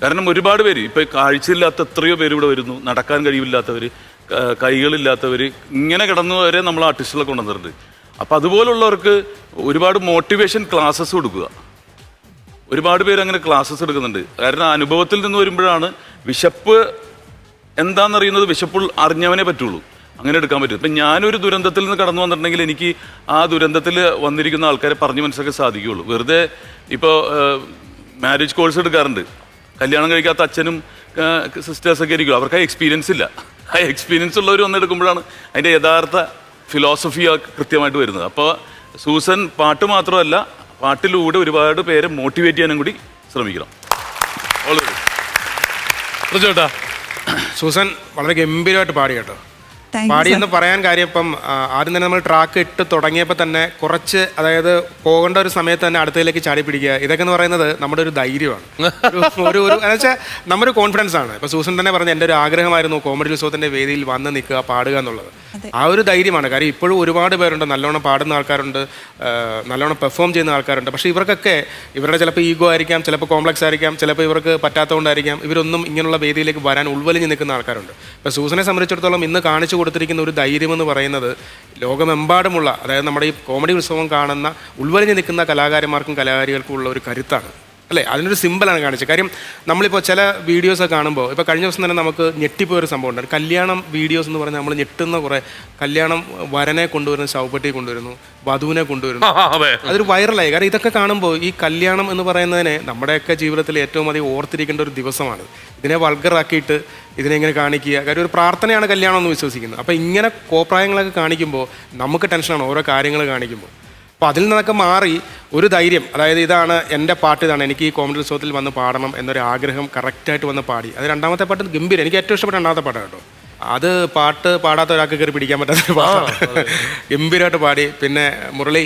കാരണം ഒരുപാട് പേര് ഇപ്പോൾ കാഴ്ചയില്ലാത്ത എത്രയോ പേര് ഇവിടെ വരുന്നു, നടക്കാൻ കഴിവില്ലാത്തവർ, കൈകളില്ലാത്തവർ, ഇങ്ങനെ കിടന്നു വരെ നമ്മൾ ആർട്ടിസ്റ്റുകളെ കൊണ്ടുവന്നിട്ടുണ്ട്. അപ്പോൾ അതുപോലുള്ളവർക്ക് ഒരുപാട് മോട്ടിവേഷൻ ക്ലാസ്സസ് കൊടുക്കുക. ഒരുപാട് പേര് അങ്ങനെ ക്ലാസ്സസ് എടുക്കുന്നുണ്ട്. കാരണം അനുഭവത്തിൽ നിന്ന് വരുമ്പോഴാണ് വിശപ്പ് എന്താണെന്നറിയുന്നത്. വിശപ്പ് അറിഞ്ഞവനെ പറ്റുള്ളൂ, അങ്ങനെ എടുക്കാൻ പറ്റും. ഇപ്പം ഞാനൊരു ദുരന്തത്തിൽ നിന്ന് കടന്നു വന്നിട്ടുണ്ടെങ്കിൽ എനിക്ക് ആ ദുരന്തത്തിൽ വന്നിരിക്കുന്ന ആൾക്കാരെ പറഞ്ഞു മനസ്സിലാക്കാൻ സാധിക്കുകയുള്ളൂ. വെറുതെ ഇപ്പോൾ മാരേജ് കോഴ്സ് എടുക്കാറുണ്ട്, കല്യാണം കഴിക്കാത്ത അച്ഛനും സിസ്റ്റേഴ്സൊക്കെ ആയിരിക്കും, അവർക്ക് ആ എക്സ്പീരിയൻസ് ഇല്ല. ആ എക്സ്പീരിയൻസ് ഉള്ളവർ വന്നെടുക്കുമ്പോഴാണ് അതിൻ്റെ യഥാർത്ഥ ഫിലോസഫി കൃത്യമായിട്ട് വരുന്നത്. അപ്പോൾ സൂസൻ പാട്ട് മാത്രമല്ല, പാട്ടിലൂടെ ഒരുപാട് പേരെ മോട്ടിവേറ്റ് ചെയ്യാനും കൂടി ശ്രമിക്കണം. സൂസൻ വളരെ ഗംഭീരമായിട്ട് പാടി കേട്ടോ. പാടി എന്ന് പറയാൻ കാര്യം ഇപ്പം ആദ്യം തന്നെ നമ്മൾ ട്രാക്ക് ഇട്ട് തുടങ്ങിയപ്പോൾ തന്നെ കുറച്ച്, അതായത് പോകേണ്ട ഒരു സമയത്ത് തന്നെ അടുത്തതിലേക്ക് ചാടി പിടിക്കുക, ഇതൊക്കെ എന്ന് പറയുന്നത് നമ്മുടെ ഒരു ധൈര്യമാണ്, ഒരു എന്ന് വെച്ചാൽ നമ്മുടെ കോൺഫിഡൻസ് ആണ്. ഇപ്പം സൂസൻ തന്നെ പറഞ്ഞ എൻ്റെ ഒരു ആഗ്രഹമായിരുന്നു കോമഡി ഉത്സവത്തിൻ്റെ വേദിയിൽ വന്ന് നിൽക്കുക, പാടുക എന്നുള്ളത്. ആ ഒരു ധൈര്യമാണ്. കാര്യം ഇപ്പോഴും ഒരുപാട് പേരുണ്ട്, നല്ലോണം പാടുന്ന ആൾക്കാരുണ്ട്, നല്ലോണം പെർഫോം ചെയ്യുന്ന ആൾക്കാരുണ്ട്. പക്ഷേ ഇവർക്കൊക്കെ ഇവരുടെ ചിലപ്പോൾ ഈഗോ ആയിരിക്കാം, ചിലപ്പോൾ കോംപ്ലക്സ് ആയിരിക്കാം, ചിലപ്പോൾ ഇവർക്ക് പറ്റാത്തതുകൊണ്ടായിരിക്കാം ഇവരൊന്നും ഇങ്ങനെയുള്ള വേദിയിലേക്ക് വരാൻ ഉൾവലിഞ്ഞ് നിൽക്കുന്ന ആൾക്കാരുണ്ട്. ഇപ്പോൾ സൂസനെ സംബന്ധിച്ചിടത്തോളം ഇന്ന് കാണിച്ചു കൊടുത്തിരിക്കുന്ന ഒരു ധൈര്യം എന്ന് പറയുന്നത് ലോകമെമ്പാടുമുള്ള, അതായത് നമ്മുടെ ഈ കോമഡി ഉത്സവം കാണുന്ന ഉൾവലിഞ്ഞ് നിൽക്കുന്ന കലാകാരന്മാർക്കും കലാകാരികൾക്കും ഉള്ള ഒരു കരുത്താണ് അല്ലേ. അതിനൊരു സിമ്പിളാണ് കാണിച്ചത്. കാര്യം നമ്മളിപ്പോൾ ചില വീഡിയോസൊക്കെ കാണുമ്പോൾ, ഇപ്പോൾ കഴിഞ്ഞ ദിവസം തന്നെ നമുക്ക് ഞെട്ടിപ്പോയൊരു സംഭവം ഉണ്ട്. കല്യാണം വീഡിയോസ് എന്ന് പറഞ്ഞാൽ നമ്മൾ ഞെട്ടുന്ന കുറേ, കല്യാണം വരനെ കൊണ്ടുവരുന്നു, ശവപ്പെട്ടി കൊണ്ടുവരുന്നു, വധുവിനെ കൊണ്ടുവരുന്നു, അതൊരു വൈറലായി. കാരണം ഇതൊക്കെ കാണുമ്പോൾ ഈ കല്യാണം എന്ന് പറയുന്നതിനെ നമ്മുടെയൊക്കെ ജീവിതത്തിൽ ഏറ്റവും അധികം ഓർത്തിരിക്കേണ്ട ഒരു ദിവസമാണ്. ഇതിനെ വൾഗറാക്കിയിട്ട് ഇതിനെ ഇങ്ങനെ കാണിക്കുക. കാര്യം ഒരു പ്രാർത്ഥനയാണ് കല്യാണം എന്ന് വിശ്വസിക്കുന്നത്. അപ്പോൾ ഇങ്ങനെ കോപ്രായങ്ങളൊക്കെ കാണിക്കുമ്പോൾ നമുക്ക് ടെൻഷനാണ് ഓരോ കാര്യങ്ങൾ കാണിക്കുമ്പോൾ. അപ്പോൾ അതിൽ നിന്നൊക്കെ മാറി ഒരു ധൈര്യം, അതായത് ഇതാണ് എൻ്റെ പാട്ട്, ഇതാണ് എനിക്ക് ഈ കോമഡി ഉത്സവത്തിൽ വന്ന് പാടണം എന്നൊരു ആഗ്രഹം കറക്റ്റായിട്ട് വന്ന് പാടി. അത് രണ്ടാമത്തെ പാട്ട് ഗംഭീരം, എനിക്ക് ഏറ്റവും ഇഷ്ടപ്പെട്ട രണ്ടാമത്തെ പാട്ടാണ് കേട്ടോ. അത് പാട്ട് പാടാത്ത ഒരാൾക്ക് കയറി പിടിക്കാൻ പറ്റാത്ത പാട്ടാണ്. ഗംഭീരമായിട്ട് പാടി. പിന്നെ മുരളി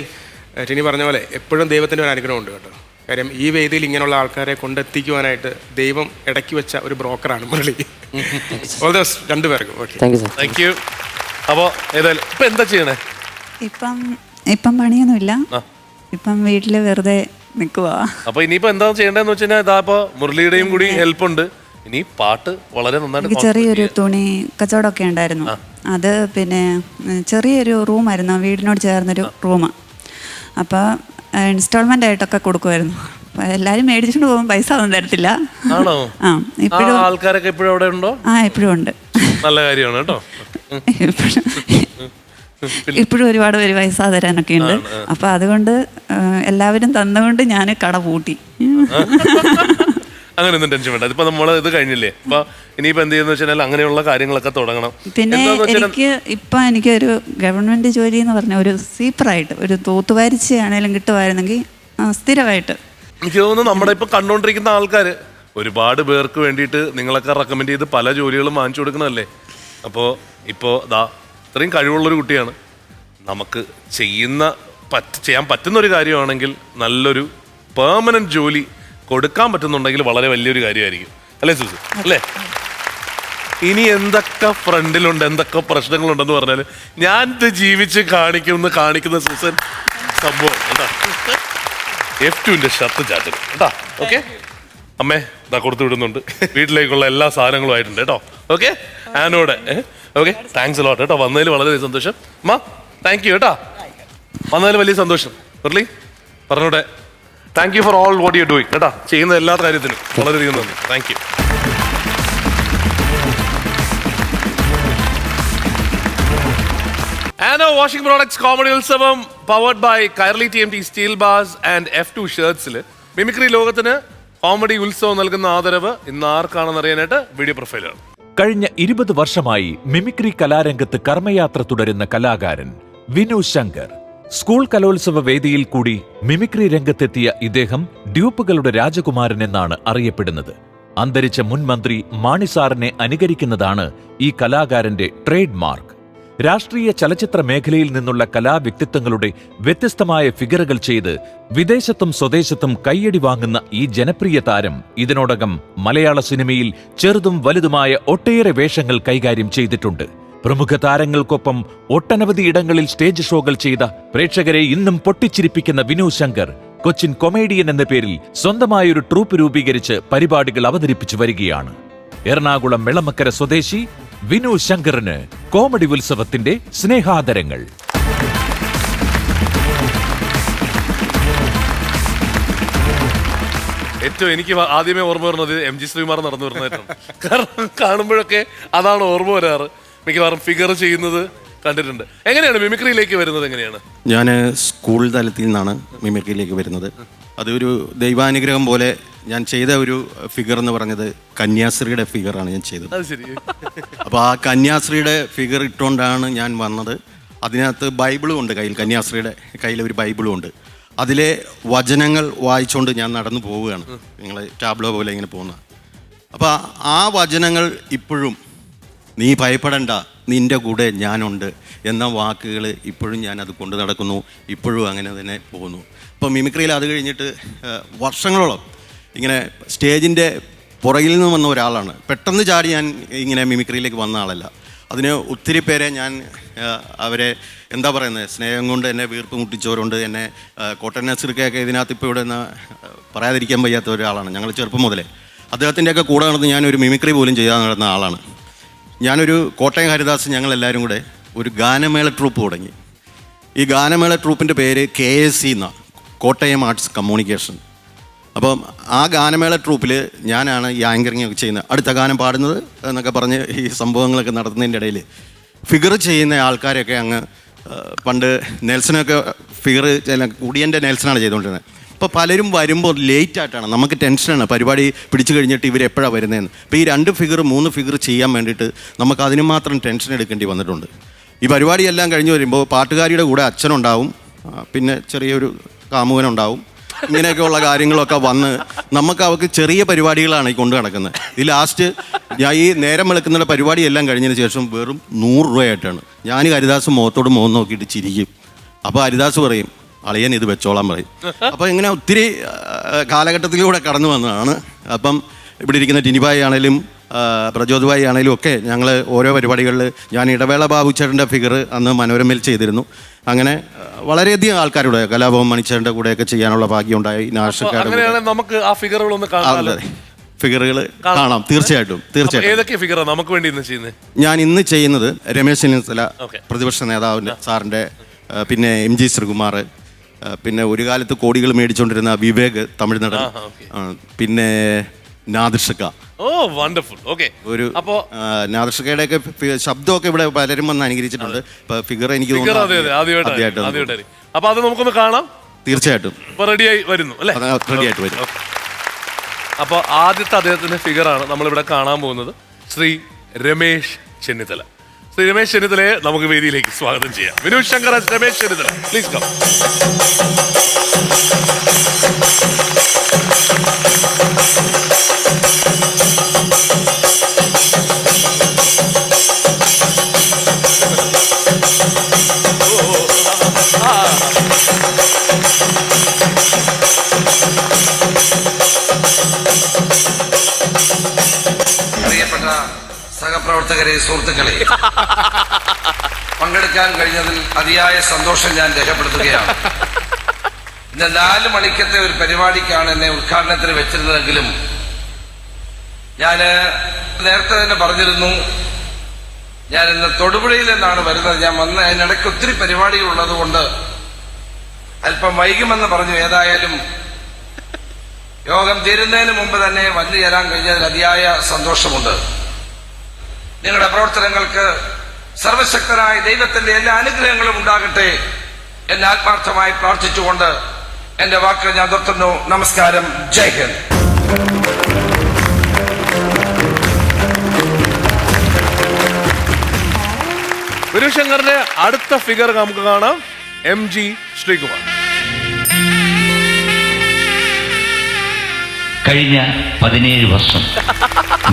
ടിനി പറഞ്ഞ പോലെ എപ്പോഴും ദൈവത്തിൻ്റെ ഒരു അനുഗ്രഹമുണ്ട് കേട്ടോ. കാര്യം ഈ വേദിയിൽ ഇങ്ങനെയുള്ള ആൾക്കാരെ കൊണ്ടെത്തിക്കുവാനായിട്ട് ദൈവം ഇടയ്ക്ക് വെച്ച ഒരു ബ്രോക്കറാണ് മുരളി. ഓൾ ദി ബെസ്റ്റ് രണ്ടുപേർക്കും. Thank you. അപ്പോൾ ഏതായാലും ഇപ്പം എന്താ ചെയ്യണേ? ഇപ്പം പണിയൊന്നുമില്ല, ഇപ്പം വീട്ടിൽ വെറുതെ നിൽക്കുക. അപ്പോൾ ഇനിയിപ്പോൾ എന്താ ചെയ്യേണ്ടതെന്ന് വെച്ച് കഴിഞ്ഞാൽ ഇതാ ഇപ്പോൾ മുരളിയുടെയും കൂടി ഹെൽപ്പ് ഉണ്ട്. ഇനി പാട്ട് വളരെ എനിക്ക് നന്നായിട്ട് ചെറിയൊരു തുണി കച്ചവടമൊക്കെ ഉണ്ടായിരുന്നു. അത് പിന്നെ ചെറിയൊരു റൂമായിരുന്നു, വീടിനോട് ചേർന്നൊരു റൂം. അപ്പോൾ ഇൻസ്റ്റാൾമെൻ്റ് ആയിട്ടൊക്കെ കൊടുക്കുമായിരുന്നു. അപ്പോൾ എല്ലാവരും മേടിച്ചുകൊണ്ട് പോകുമ്പോൾ പൈസ ഒന്നും തരത്തില്ല. ആണോ? ഇപ്പോഴും ആൾക്കാരൊക്കെ ഇപ്പോഴും അവിടെ ഉണ്ടോ? ഇപ്പോഴും ഉണ്ട്. നല്ല കാര്യമാണ് കേട്ടോ. ഇപ്പോഴും ഒരുപാട് പേര് പൈസ തരാനൊക്കെ ഉണ്ട്. അപ്പം അതുകൊണ്ട് എല്ലാവരും തന്നുകൊണ്ട് ഞാൻ കട പൂട്ടി. അങ്ങനെയൊന്നും ടെൻഷൻ വേണ്ട. ഇതിപ്പോ നമ്മൾ ഇത് കഴിഞ്ഞില്ലേ, അപ്പൊ ഇനിയിപ്പോ എന്ത് ചെയ്യുന്ന വെച്ചാൽ അങ്ങനെയുള്ള കാര്യങ്ങളൊക്കെ തുടങ്ങണം. പിന്നെ എനിക്കൊരു ഗവൺമെന്റ് ജോലി എന്ന് പറഞ്ഞ ഒരു സീപ്പറായിട്ട് ഒരു തൂത്തുവാരിച്ചയാണേലും കിട്ടുമായിരുന്നെങ്കിൽ സ്ഥിരമായിട്ട്. എനിക്ക് തോന്നുന്നു നമ്മുടെ ഇപ്പൊ കണ്ടോണ്ടിരിക്കുന്ന ആൾക്കാര് ഒരുപാട് പേർക്ക് വേണ്ടിയിട്ട് നിങ്ങളൊക്കെ റെക്കമെൻഡ് ചെയ്ത് പല ജോലികളും വാങ്ങിച്ചു കൊടുക്കണമല്ലേ. അപ്പോൾ ഇപ്പോൾ ഇത്രയും കഴിവുള്ളൊരു കുട്ടിയാണ്. നമുക്ക് ചെയ്യാൻ പറ്റുന്ന ഒരു കാര്യമാണെങ്കിൽ നല്ലൊരു പെർമനന്റ് ജോലി കൊടുക്കാൻ പറ്റുന്നുണ്ടെങ്കിൽ വളരെ വലിയൊരു കാര്യമായിരിക്കും അല്ലേ സൂസൻ? അല്ലേ? ഇനി എന്തൊക്കെ ഫ്രണ്ടിലുണ്ട്, എന്തൊക്കെ പ്രശ്നങ്ങളുണ്ടെന്ന് പറഞ്ഞാൽ ഞാൻ ഇത് ജീവിച്ച് കാണിക്കുന്ന സൂസൻ സംഭവം കേട്ടാ. F2 ഷർട്ട് ചാറ്റും കേട്ടാ. ഓക്കെ അമ്മേ കൊടുത്തു വിടുന്നുണ്ട്. വീട്ടിലേക്കുള്ള എല്ലാ സാധനങ്ങളും ആയിട്ടുണ്ട് കേട്ടോ. ഓക്കെ ആനോടെ ഓക്കെ താങ്ക്സ് ലോട്ട് കേട്ടോ. വന്നതിൽ വളരെ സന്തോഷം അമ്മ. താങ്ക് യു കേട്ടോ. വന്നതിൽ വലിയ സന്തോഷം. മുരളി പറഞ്ഞോട്ടെ. Thank you for all what you doing കേട്ടോ. ചെയ്യുന്ന എല്ലാ കാര്യത്തിനും വളരെയധികം നന്ദി. Thank you. Aano washing products comedy Utsavam powered by Kairali TMT steel bars and F2 ഷർട്ട്സിൽ മിമിക്രി ലോകത്തിന് കോമഡി ഉത്സവം നൽകുന്ന ആദരവ് ഇന്ന് ആർക്കാണെന്ന് അറിയാനായിട്ട് വീഡിയോ പ്രൊഫൈലാണ്. കഴിഞ്ഞ 20 വർഷമായി മിമിക്രി കലാരംഗത്ത് കർമ്മയാത്ര തുടരുന്ന കലാകാരൻ വിനു ശങ്കർ. സ്കൂൾ കലോത്സവ വേദിയിൽ കൂടി മിമിക്രി രംഗത്തെത്തിയ ഇദ്ദേഹം ഡ്യൂപ്പുകളുടെ രാജകുമാരൻ എന്നാണ് അറിയപ്പെടുന്നത്. അന്തരിച്ച മുൻ മന്ത്രി മാണിസാറിനെ അനുകരിക്കുന്നതാണ് ഈ കലാകാരന്റെ ട്രേഡ് മാർക്ക്. രാഷ്ട്രീയ ചലച്ചിത്ര മേഖലയിൽ നിന്നുള്ള കലാവ്യക്തിത്വങ്ങളുടെ വ്യത്യസ്തമായ ഫിഗറുകൾ ചെയ്ത് വിദേശത്തും സ്വദേശത്തും കയ്യടി വാങ്ങുന്ന ഈ ജനപ്രിയ താരം ഇതിനോടകം മലയാള സിനിമയിൽ ചെറുതും വലുതുമായ ഒട്ടേറെ വേഷങ്ങൾ കൈകാര്യം ചെയ്തിട്ടുണ്ട്. പ്രമുഖ താരങ്ങൾക്കൊപ്പം ഒട്ടനവധി ഇടങ്ങളിൽ സ്റ്റേജ് ഷോകൾ ചെയ്ത പ്രേക്ഷകരെ ഇന്നും പൊട്ടിച്ചിരിപ്പിക്കുന്ന വിനു ശങ്കർ കൊച്ചിൻ കൊമേഡിയൻ എന്ന പേരിൽ സ്വന്തമായൊരു ട്രൂപ്പ് രൂപീകരിച്ച് പരിപാടികൾ അവതരിപ്പിച്ചു വരികയാണ്. എറണാകുളം വെളമക്കര സ്വദേശി വിനു ശങ്കറിന് കോമഡി ഉത്സവത്തിന്റെ സ്നേഹാദരങ്ങൾ. ഏറ്റവും എനിക്ക് ആദ്യമേ ഓർമ്മ വരുന്നത് MG ശ്രീകുമാർ നടന്നു വരുന്നതായിട്ടാണ്. കാരണം കാണുമ്പോഴൊക്കെ അതാണ് ഓർമ്മ വരാറ്. മിക്കവാറും ഫിഗർ ചെയ്യുന്നത് കണ്ടിട്ടുണ്ട്. എങ്ങനെയാണ് മിമിക്രിയിലേക്ക് വരുന്നത്? എങ്ങനെയാണ്? ഞാൻ സ്കൂൾ തലത്തിൽ നിന്നാണ് മിമിക്രിയിലേക്ക് വരുന്നത്. അതൊരു ദൈവാനുഗ്രഹം പോലെ ഞാൻ ചെയ്ത ഒരു ഫിഗർ എന്ന് പറഞ്ഞത് കന്യാസ്ത്രീയുടെ ഫിഗറാണ് ഞാൻ ചെയ്തത്. അപ്പോൾ ആ കന്യാസ്ത്രീയുടെ ഫിഗർ ഇട്ടുകൊണ്ടാണ് ഞാൻ വന്നത്. അതിനകത്ത് ബൈബിളും ഉണ്ട് കയ്യിൽ, കന്യാസ്ത്രീയുടെ കയ്യിൽ ഒരു ബൈബിളും ഉണ്ട്. അതിലെ വചനങ്ങൾ വായിച്ചുകൊണ്ട് ഞാൻ നടന്നു പോവുകയാണ്. നിങ്ങൾ ടാബ്ലോ പോലെ ഇങ്ങനെ പോകുന്ന. അപ്പോൾ ആ വചനങ്ങൾ ഇപ്പോഴും നീ ഭയപ്പെടണ്ട, നിൻ്റെ കൂടെ ഞാനുണ്ട് എന്ന വാക്കുകൾ ഇപ്പോഴും ഞാനത് കൊണ്ടു നടക്കുന്നു. ഇപ്പോഴും അങ്ങനെ തന്നെ പോകുന്നു. ഇപ്പോൾ മിമിക്രിയിൽ അത് കഴിഞ്ഞിട്ട് വർഷങ്ങളോളം ഇങ്ങനെ സ്റ്റേജിൻ്റെ പുറകിൽ നിന്ന് വന്ന ഒരാളാണ്. പെട്ടെന്ന് ചാടി ഞാൻ ഇങ്ങനെ മിമിക്രിയിലേക്ക് വന്ന ആളല്ല. അതിന് ഒത്തിരി പേരെ ഞാൻ അവരെ എന്താ പറയുന്നത്, സ്നേഹം കൊണ്ട് എന്നെ വീർപ്പ് മുട്ടിച്ചവരുണ്ട്. എന്നെ കോട്ടൻ നസീർക്കൊക്കെ ഇതിനകത്ത് ഇപ്പോൾ ഇവിടെ നിന്ന് പറയാതിരിക്കാൻ വയ്യാത്ത ഒരാളാണ്. ഞങ്ങൾ ചെറുപ്പം മുതലേ അദ്ദേഹത്തിൻ്റെയൊക്കെ കൂടെ നടന്ന് ഞാനൊരു മിമിക്രി പോലും ചെയ്യാൻ നടന്ന ആളാണ്. ഞാനൊരു കോട്ടയം ഹരിദാസ് ഞങ്ങളെല്ലാവരും കൂടെ ഒരു ഗാനമേള ട്രൂപ്പ് തുടങ്ങി. ഈ ഗാനമേള ട്രൂപ്പിൻ്റെ പേര് KSC എന്നാണ്, കോട്ടയം ആർട്സ് കമ്മ്യൂണിക്കേഷൻ. അപ്പം ആ ഗാനമേള ട്രൂപ്പിൽ ഞാനാണ് ഈ ആങ്കറിങ് ഒക്കെ ചെയ്യുന്നത്, അടുത്ത ഗാനം പാടുന്നത് എന്നൊക്കെ പറഞ്ഞ് ഈ സംഭവങ്ങളൊക്കെ നടത്തുന്നതിൻ്റെ ഇടയിൽ ഫിഗർ ചെയ്യുന്ന ആൾക്കാരൊക്കെ അങ്ങ് പണ്ട് നെൽസനൊക്കെ ഫിഗർ കുടിയൻ്റെ നെൽസനാണ് ചെയ്തുകൊണ്ടിരുന്നത്. ഇപ്പോൾ പലരും വരുമ്പോൾ ലേറ്റായിട്ടാണ്, നമുക്ക് ടെൻഷനാണ് പരിപാടി പിടിച്ചു കഴിഞ്ഞിട്ട് ഇവരെപ്പോഴാണ് വരുന്നതെന്ന്. ഇപ്പോൾ ഈ 2 ഫിഗർ 3 ഫിഗർ ചെയ്യാൻ വേണ്ടിയിട്ട് നമുക്ക് അതിന് മാത്രം ടെൻഷൻ എടുക്കേണ്ടി വന്നിട്ടുണ്ട്. ഈ പരിപാടിയെല്ലാം കഴിഞ്ഞ് വരുമ്പോൾ പാട്ടുകാരിയുടെ കൂടെ അച്ഛനുണ്ടാവും, പിന്നെ ചെറിയൊരു കാമുകനുണ്ടാവും. ഇങ്ങനെയൊക്കെയുള്ള കാര്യങ്ങളൊക്കെ വന്ന് നമുക്ക് അവർക്ക് ചെറിയ പരിപാടികളാണ് ഈ കൊണ്ടു നടക്കുന്നത്. ഈ ലാസ്റ്റ് ഞാൻ ഈ നേരം വെളുക്കുന്ന പരിപാടിയെല്ലാം കഴിഞ്ഞതിന് ശേഷം വെറും 100 രൂപയായിട്ടാണ്. ഞാൻ ഹരിദാസ് മുഖത്തോട് മുഖം നോക്കിയിട്ട് ചിരിക്കും. അപ്പോൾ ഹരിദാസ് പറയും, അളിയൻ ഇത് വെച്ചോളാൻ പറയും. അപ്പോൾ ഇങ്ങനെ ഒത്തിരി കാലഘട്ടത്തിലൂടെ കടന്നു വന്നതാണ്. അപ്പം ഇവിടെ ഇരിക്കുന്ന ടിനിബായി ആണേലും പ്രജോദ് ഭായി ആണേലും ഒക്കെ ഞങ്ങൾ ഓരോ പരിപാടികളിൽ ഞാൻ ഇടവേള ബാബുച്ചേട്ടൻ്റെ ഫിഗർ അന്ന് മനോരമയിൽ ചെയ്തിരുന്നു. അങ്ങനെ വളരെയധികം ആൾക്കാരുടെ കലാഭവൻ മണിച്ചേട്ടൻ്റെ കൂടെയൊക്കെ ചെയ്യാനുള്ള ഭാഗ്യം ഉണ്ടായി. നമുക്ക് ആ ഫിഗറുകളൊന്ന് കാണാം. ഫിഗറുകൾ കാണാം. തീർച്ചയായിട്ടും തീർച്ചയായിട്ടും. ഏതൊക്കെ ഫിഗറാണ് നമുക്ക് വേണ്ടി ഇന്ന് ചെയ്യുന്നത്? ഞാൻ ഇന്ന് ചെയ്യുന്നത് രമേശ് ചെന്നിത്തല, Okay. പ്രതിപക്ഷ നേതാവിൻ്റെ സാറിൻ്റെ, പിന്നെ MG ശ്രീകുമാർ, പിന്നെ ഒരു കാലത്ത് കോടികൾ മേടിച്ചുകൊണ്ടിരുന്ന വിവേക് തമിഴ് നടൻ, പിന്നെ നാദിർഷക്ക. ഓ വണ്ടർഫുൾ. ഓക്കെ, ഒരു അപ്പോ നാദിർഷക്കയുടെ ഒക്കെ ശബ്ദമൊക്കെ ഇവിടെ പലരും വന്ന് അനുകരിച്ചിട്ടുണ്ട്. ഇപ്പൊ ഫിഗർ എനിക്ക് ആദ്യമായിട്ടാണ്. അപ്പൊ അത് നമുക്കൊന്ന് കാണാം. തീർച്ചയായിട്ടും റെഡിയായി വരുന്നു അല്ലേ? റെഡിയായിട്ട് വരും. അപ്പോൾ ആദ്യത്തെ അദ്ദേഹത്തിന്റെ ഫിഗറാണ് നമ്മളിവിടെ കാണാൻ പോകുന്നത്. ശ്രീ രമേശ് ചെന്നിത്തല. ശ്രീ രമേശ് ചെന്നിത്തലയെ നമുക്ക് വേദിയിലേക്ക് സ്വാഗതം ചെയ്യാം. Vinod Shankar, Ramesh Chennithala, please come. പ്രിയപ്പെട്ട സഹപ്രവർത്തകരെ, സുഹൃത്തുക്കളെ, പങ്കെടുക്കാൻ കഴിഞ്ഞതിൽ അതിയായ സന്തോഷം ഞാൻ രേഖപ്പെടുത്തുകയാണ്. ഇന്ന് 4 മണിക്കത്തെ ഒരു പരിപാടിക്കാണ് എന്നെ ഉദ്ഘാടനത്തിന് വെച്ചിരുന്നതെങ്കിലും ഞാൻ നേരത്തെ തന്നെ പറഞ്ഞിരുന്നു, ഞാൻ ഇന്ന് തൊടുപുഴയിൽ നിന്നാണ് വരുന്നത്. ഞാൻ വന്ന അതിനിടയ്ക്ക് ഒത്തിരി പരിപാടികൾ ഉള്ളത് കൊണ്ട് അല്പം വൈകുമെന്ന് പറഞ്ഞു. ഏതായാലും യോഗം തീരുന്നതിന് മുമ്പ് തന്നെ വന്നു ചേരാൻ കഴിഞ്ഞതിൽ അതിയായ സന്തോഷമുണ്ട്. നിങ്ങളുടെ പ്രവർത്തനങ്ങൾക്ക് സർവശക്തനായ ദൈവത്തിന്റെ എല്ലാ അനുഗ്രഹങ്ങളും ഉണ്ടാകട്ടെ എന്ന് ആത്മാർത്ഥമായി പ്രാർത്ഥിച്ചുകൊണ്ട് എന്റെ വാക്കുകൾ ഞാൻ നിർത്തുന്നു. നമസ്കാരം. ജയ് ഹിന്ദ്. വിനോദ് ശങ്കറിന്റെ അടുത്ത ഫിഗർ നമുക്ക് കാണാം. MG ശ്രീകുമാർ. കഴിഞ്ഞ 17 വർഷം,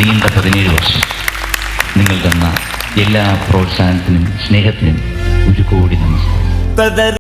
നീണ്ട 17 വർഷം നിങ്ങൾ തന്ന എല്ലാ പ്രോത്സാഹനത്തിനും സ്നേഹത്തിനും 1 കോടി നമസ്കാരം.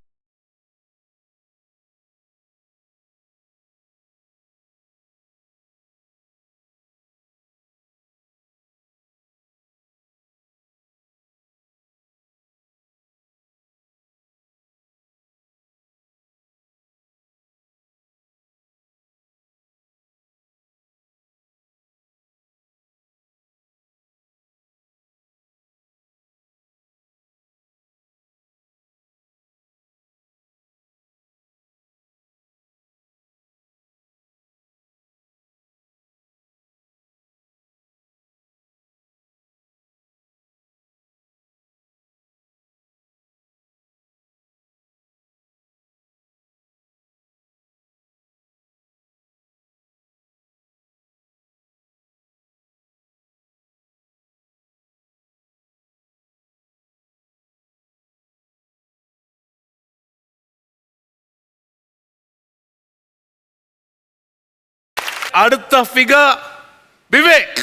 അടുത്ത ഫിഗർ വിവേക്,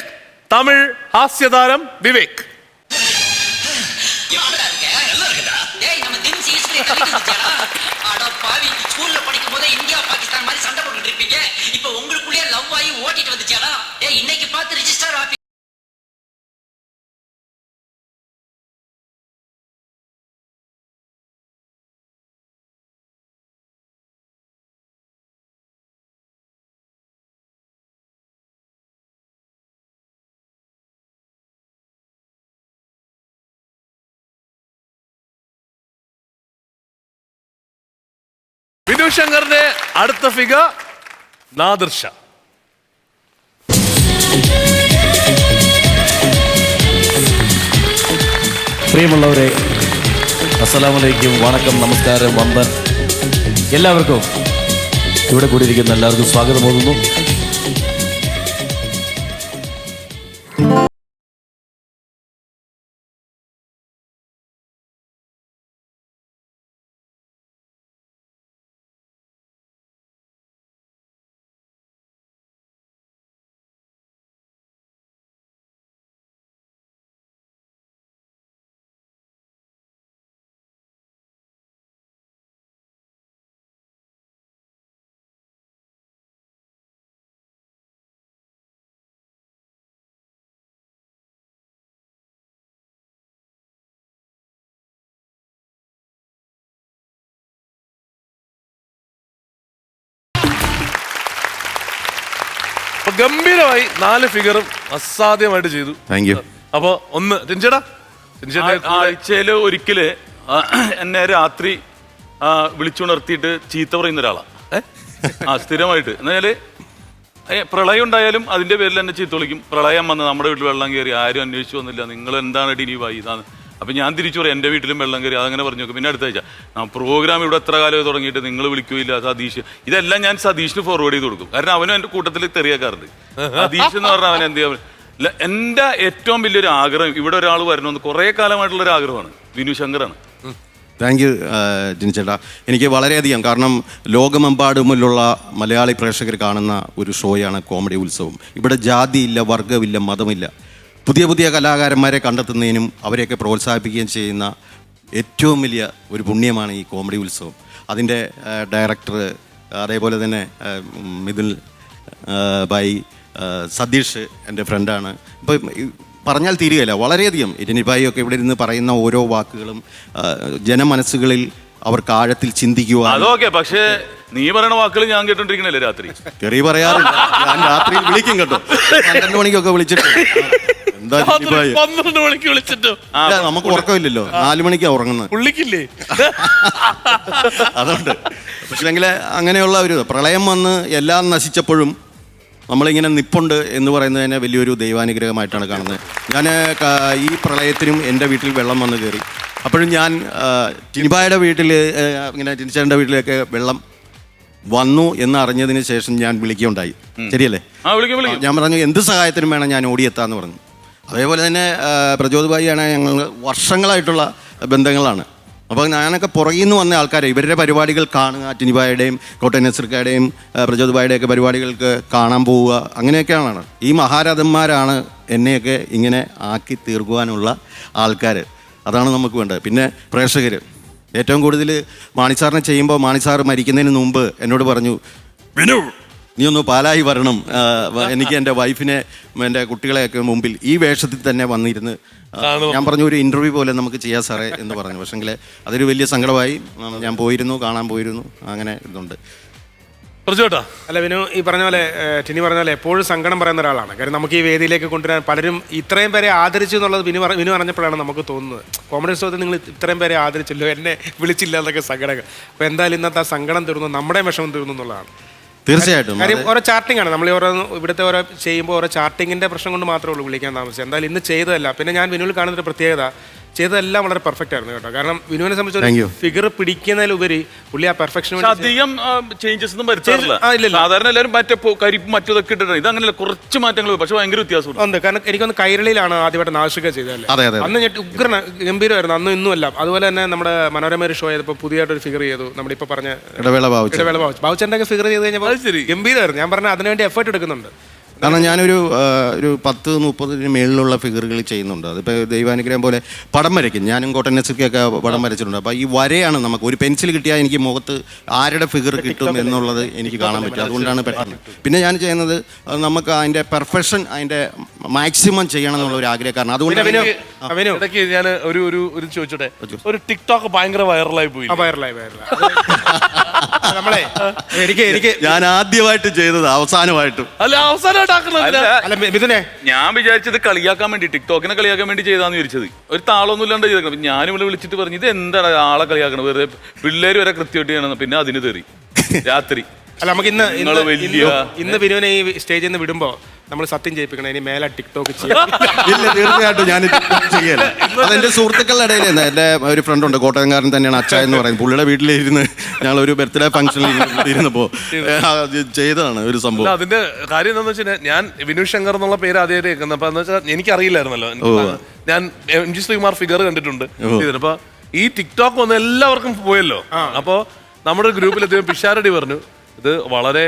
തമിഴ് ഹാസ്യതാരം വിവേക്. இந்தியா பாகிஸ்தான் மாதிரி சண்டை போட்டு இருப்பீங்க. இப்ப உங்களுக்குள்ளே லவ் ஆகி ஓட்டிட்டு வந்துச்சாடா. இன்னைக்கு பார்த்து ரிஜிஸ்டர் വിനോദ് ശങ്കറിന്റെ അടുത്ത ഫിഗർ നാദിർ ഷാ. പ്രിയമുള്ളവരെ, അസ്സലാമലൈക്കും, വണക്കം, നമസ്കാരം, വന്ദൻ. എല്ലാവർക്കും, ഇവിടെ കൂടിയിരിക്കുന്ന എല്ലാവർക്കും സ്വാഗതം ഓതുന്നു. അപ്പൊ ഗംഭീരമായി 4 ഫിഗറും അസാധ്യമായിട്ട് ചെയ്തു. Thank you. അപ്പൊ ഒന്ന് ടിൻചേട്ടാ, ആഴ്ചയിൽ ഒരിക്കല് എന്നെ രാത്രി വിളിച്ചുണർത്തിയിട്ട് ചീത്ത പറയുന്ന ഒരാളാണ്. സ്ഥിരമായിട്ട് എന്നാല് പ്രളയം ഉണ്ടായാലും അതിന്റെ പേരിൽ എന്നെ ചീത്ത വിളിക്കും. പ്രളയം വന്ന് നമ്മുടെ വീട്ടിൽ വെള്ളം കയറി, ആരും അന്വേഷിച്ചു വന്നില്ല, നിങ്ങൾ എന്താണ് ഡിനിവായി ഇതാണ്. അപ്പൊ ഞാൻ തിരിച്ചു പറയും എൻ്റെ വീട്ടിലും വെള്ളം കയറി, അതങ്ങനെ പറഞ്ഞു നോക്കും. പിന്നെ അടുത്ത ആഴ്ച പ്രോഗ്രാം ഇവിടെ എത്ര കാലം തുടങ്ങിയിട്ട് നിങ്ങൾ വിളിക്കുകയില്ല സതീഷ്. ഇതെല്ലാം ഞാൻ സതീഷിന് ഫോർവേഡ് ചെയ്ത് കൊടുക്കും. കാരണം അവനും എൻ്റെ കൂട്ടത്തിൽ തെറിയാക്കാറുണ്ട്. സതീഷ് എന്ന് പറഞ്ഞാൽ അവൻ എന്ത് ചെയ്യാൻ. എൻ്റെ ഏറ്റവും വലിയൊരു ആഗ്രഹം ഇവിടെ ഒരാൾ വരണമെന്ന് കുറേ കാലമായിട്ടുള്ളൊരു ആഗ്രഹമാണ്. വിനു ശങ്കറാണ്. താങ്ക് യു ജിനിച്ചേട്ടാ. എനിക്ക് വളരെയധികം, കാരണം ലോകമെമ്പാടുമുള്ള മലയാളി പ്രേക്ഷകർ കാണുന്ന ഒരു ഷോയാണ് കോമഡി ഉത്സവം. ഇവിടെ ജാതിയില്ല, വർഗ്ഗമില്ല, മതമില്ല. പുതിയ പുതിയ കലാകാരന്മാരെ കണ്ടെത്തുന്നതിനും അവരെയൊക്കെ പ്രോത്സാഹിപ്പിക്കുകയും ചെയ്യുന്ന ഏറ്റവും വലിയ ഒരു പുണ്യമാണ് ഈ കോമഡി ഉത്സവം. അതിൻ്റെ ഡയറക്ടർ, അതേപോലെ തന്നെ മിഥുൽ ഭായി, സതീഷ് എൻ്റെ ഫ്രണ്ടാണ്. ഇപ്പം പറഞ്ഞാൽ തീരുകയില്ല. വളരെയധികം ഇരനിഭായിയൊക്കെ ഇവിടെ ഇരുന്ന് പറയുന്ന ഓരോ വാക്കുകളും ജനമനസ്സുകളിൽ അവർക്ക് ആഴത്തിൽ ചിന്തിക്കുവാൻ. അതൊക്കെ പക്ഷേ നീ പറയുന്ന വാക്കുകൾ ഞാൻ കേട്ടോണ്ടിരിക്കണല്ലേ രാത്രി. തെറി പറയാറില്ല, ഞാൻ രാത്രിയിൽ വിളിക്കും കേട്ടോ. 12 മണിക്കൊക്കെ വിളിച്ചിട്ട് എന്താ 12 മണിക്ക് വിളിച്ചിട്ടോ? നമുക്ക് ഉറക്കമില്ലല്ലോ, 4 മണിക്കാണ് ഉറങ്ങുന്നത്. പുള്ളിക്കില്ലേ? അതുകൊണ്ട് പക്ഷേ അങ്ങനെയുള്ള ഒരു പ്രളയം വന്ന് എല്ലാം നശിച്ചപ്പോഴും നമ്മളിങ്ങനെ നിപ്പുണ്ട് എന്ന് പറയുന്നത് തന്നെ വലിയൊരു ദൈവാനുഗ്രഹമായിട്ടാണ് കാണുന്നത്. ഞാൻ ഈ പ്രളയത്തിനും എൻ്റെ വീട്ടിൽ വെള്ളം വന്ന് കയറി. അപ്പോഴും ഞാൻ ടിനിബായുടെ വീട്ടിൽ, ഇങ്ങനെ ടിനിച്ചേട്ടൻ്റെ വീട്ടിലേക്ക് വെള്ളം വന്നു എന്ന് അറിഞ്ഞതിന് ശേഷം ഞാൻ വിളിക്കുകയുണ്ടായി. ശരിയല്ലേ? ഞാൻ പറഞ്ഞു എന്ത് സഹായത്തിനും വേണം ഞാൻ ഓടിയെത്താന്ന് പറഞ്ഞു. അതേപോലെ തന്നെ പ്രചോദ് ഭായിയാണ്, ഞങ്ങൾ വർഷങ്ങളായിട്ടുള്ള ബന്ധങ്ങളാണ്. അപ്പോൾ ഞാനൊക്കെ പുറകിൽ നിന്ന് വന്ന ആൾക്കാരെ ഇവരുടെ പരിപാടികൾ കാണുക, ടിനിബായുടെയും കോട്ടയം നസീർക്കയുടെയും പ്രചോദ് ഭായിയുടെയൊക്കെ പരിപാടികൾക്ക് കാണാൻ പോവുക, അങ്ങനെയൊക്കെയാണ്. ഈ മഹാരഥന്മാരാണ് എന്നെയൊക്കെ ഇങ്ങനെ ആക്കി തീർക്കുവാനുള്ള ആൾക്കാർ. അതാണ് നമുക്ക് വേണ്ടത്. പിന്നെ പ്രേക്ഷകർ ഏറ്റവും കൂടുതൽ മാണിസാറിനെ ചെയ്യുമ്പോൾ, മാണിസാർ മരിക്കുന്നതിന് മുമ്പ് എന്നോട് പറഞ്ഞു, വിനു നീ ഒന്ന് പാലായി വരണം, എനിക്ക് എൻ്റെ വൈഫിനെ എൻ്റെ കുട്ടികളെയൊക്കെ മുമ്പിൽ ഈ വേഷത്തിൽ തന്നെ വന്നിരുന്ന്. ഞാൻ പറഞ്ഞു ഒരു ഇൻ്റർവ്യൂ പോലെ നമുക്ക് ചെയ്യാം സാറേ എന്ന് പറഞ്ഞു. പക്ഷെങ്കിൽ അതൊരു വലിയ സങ്കടമായി. ഞാൻ പോയിരുന്നു, കാണാൻ പോയിരുന്നു, അങ്ങനെ ഇതുണ്ട്. അല്ല വിനു, ഈ പറഞ്ഞ പോലെ ടിനി പറഞ്ഞ പോലെ എപ്പോഴും സങ്കടം പറയുന്ന ഒരാളാണ്. കാര്യം നമുക്ക് ഈ വേദിയിലേക്ക് കൊണ്ടുവരാൻ പലരും ഇത്രയും പേരെ ആദരിച്ചു എന്നുള്ളത് വിനു പറഞ്ഞപ്പോഴാണ് നമുക്ക് തോന്നുന്നത്. കോമഡി ഉത്സവത്തിൽ നിങ്ങൾ ഇത്രയും പേരെ ആദരിച്ചല്ലോ, എന്നെ വിളിച്ചില്ല എന്നൊക്കെ സങ്കടങ്ങൾ. അപ്പോൾ എന്തായാലും ഇന്നത്തെ ആ സങ്കടം തീർന്നു, നമ്മുടെ വിഷമം തീർന്നു എന്നുള്ളതാണ്. തീർച്ചയായിട്ടും. കാര്യം ഓരോ ചാർട്ടിംഗ് ആണ്, നമ്മൾ ഓരോ ഇവിടുത്തെ ഓരോ ചെയ്യുമ്പോൾ ഓരോ ചാർട്ടിങ്ങിൻ്റെ പ്രശ്നം കൊണ്ട് മാത്രമേ ഉള്ളൂ വിളിക്കാൻ താമസിച്ചത്. എന്തായാലും ഇന്ന് ചെയ്തതല്ല. പിന്നെ ഞാൻ വിനുവിൽ കാണുന്നൊരു പ്രത്യേകത, ചെയ്തതെല്ലാം വളരെ പെർഫെക്റ്റ് ആയിരുന്നു കേട്ടോ. കാരണം വിനുവിനെ സംബന്ധിച്ച് ഫിഗർ പിടിക്കുന്നതിലുപരി പുള്ളി ആ പെർഫെക്ഷൻ അധികം ചേഞ്ചസ് ഒന്നും വരുത്താറില്ല. സാധാരണ എല്ലാവരും കരിപ്പ് മറ്റൊക്കെ ഇട്ടിട്ടുണ്ട്. ഇത് അങ്ങനെയല്ല, കുറച്ച് മാറ്റങ്ങൾ, പക്ഷെ ഭയങ്കര വ്യത്യാസമുണ്ട്. ഉണ്ട്. കാരണം എനിക്കൊന്ന് കൈരളിയിലാണ് ആദ്യമായിട്ട് നാശിക ചെയ്തതല്ലേ. അന്ന് ഞാൻ ഉഗ്രന ഗംഭീരമായിരുന്നു, അന്നും ഇന്നും എല്ലാം. അതുപോലെ തന്നെ നമ്മുടെ മനോരമ ഒരു ഷോ ചെയ്തപ്പോൾ പുതിയതായിട്ടൊരു ഫിഗർ ചെയ്തു. നമ്മുടെ ഇപ്പോൾ പറഞ്ഞ ഇടവേള ബാബുച്ചൻ്റെ ഒക്കെ ഫിഗർ ചെയ്ത് കഴിഞ്ഞപ്പോൾ ഗംഭീരമായിരുന്നു. ഞാൻ പറഞ്ഞ അതിനുവേണ്ടി എഫേർട്ട് എടുക്കുന്നുണ്ട്. കാരണം ഞാനൊരു 10-30 മേളിലുള്ള ഫിഗറുകൾ ചെയ്യുന്നുണ്ട്. അതിപ്പോൾ ദൈവാനുഗ്രഹം പോലെ പടം വരയ്ക്കും. ഞാനും കോട്ടയം നസീർക്കൊക്കെ പടം വരച്ചിട്ടുണ്ട്. അപ്പോൾ ഈ വരയാണ് നമുക്ക്, ഒരു പെൻസിൽ കിട്ടിയാൽ എനിക്ക് മുഖത്ത് ആരുടെ ഫിഗർ കിട്ടും എന്നുള്ളത് എനിക്ക് കാണാൻ പറ്റും. അതുകൊണ്ടാണ് പെട്ടെന്ന്. പിന്നെ ഞാൻ ചെയ്യുന്നത് നമുക്ക് അതിൻ്റെ പെർഫെക്ഷൻ, അതിൻ്റെ മാക്സിമം ചെയ്യണം എന്നുള്ള ഒരു ആഗ്രഹക്കാരൻ. അതുകൊണ്ട് ഇടയ്ക്ക് ഞാൻ ഒരു ചോദിച്ചോട്ടെ, ഒരു ടിക്ടോക്ക് ഭയങ്കര വൈറലായി പോയി. നമ്മളെ ഞാൻ ആദ്യമായിട്ട് ചെയ്തത് അവസാനമായിട്ടും ഞാൻ വിചാരിച്ചത് കളിയാക്കാൻ വേണ്ടി, ടിക്ടോക്കിനെ കളിയാക്കാൻ വേണ്ടി ചെയ്താന്ന് വിചാരിച്ചത്. ഒരു താളൊന്നും ഇല്ലാണ്ട് ചെയ്തേക്കണം. ഞാനും ഇവിടെ വിളിച്ചിട്ട് പറഞ്ഞു ഇത് എന്താണ് ആളെ കളിയാക്കണം, വെറുതെ പിള്ളേര് വരെ കൃത്യമായിട്ട് ചെയ്യണം. പിന്നെ അതിന് തെറി രാത്രി. അല്ല നമുക്ക് ഇന്ന് വിനുവിനെ ഈ സ്റ്റേജിൽ നിന്ന് വിടുമ്പോ നമ്മൾ സത്യം ചെയ്യിപ്പിക്കണം, ഇനി മേലെ ടിക്ടോക്ക് ഇല്ല, തീർച്ചയായിട്ടും ഞാൻ ചെയ്യല. അതെന്റെ സുഹൃത്തുക്കളുടെ ഇടയിൽ എൻ്റെ ഒരു ഫ്രണ്ട് ഉണ്ട്, കോട്ടയംകാരൻ തന്നെയാണ്, അച്ഛ എന്ന് പറയുന്നത്. പുള്ളിയുടെ വീട്ടിലിരുന്ന് ഞങ്ങൾ ഒരു ബർത്ത്ഡേ ഫംഗ്ഷനിൽ ഇരുന്നപ്പോ ചെയ്തതാണ് ഒരു സംഭവം. അതിന്റെ കാര്യം എന്താണെന്ന് വെച്ചാൽ ഞാൻ വിനു ശങ്കർ എന്നുള്ള പേര് ആദ്യമായിട്ട് കേൾക്കുന്നത്. അപ്പൊ എന്ന് വെച്ചാൽ എനിക്കറിയില്ലായിരുന്നല്ലോ. ഞാൻ MG ശ്രീകുമാർ ഫിഗർ കണ്ടിട്ടുണ്ട്. അപ്പൊ ഈ ടിക്ടോക്ക് വന്ന് എല്ലാവർക്കും പോയല്ലോ. അപ്പൊ നമ്മുടെ ഗ്രൂപ്പിലെത്തിയ പിഷാരടി പറഞ്ഞു ഇത് വളരെ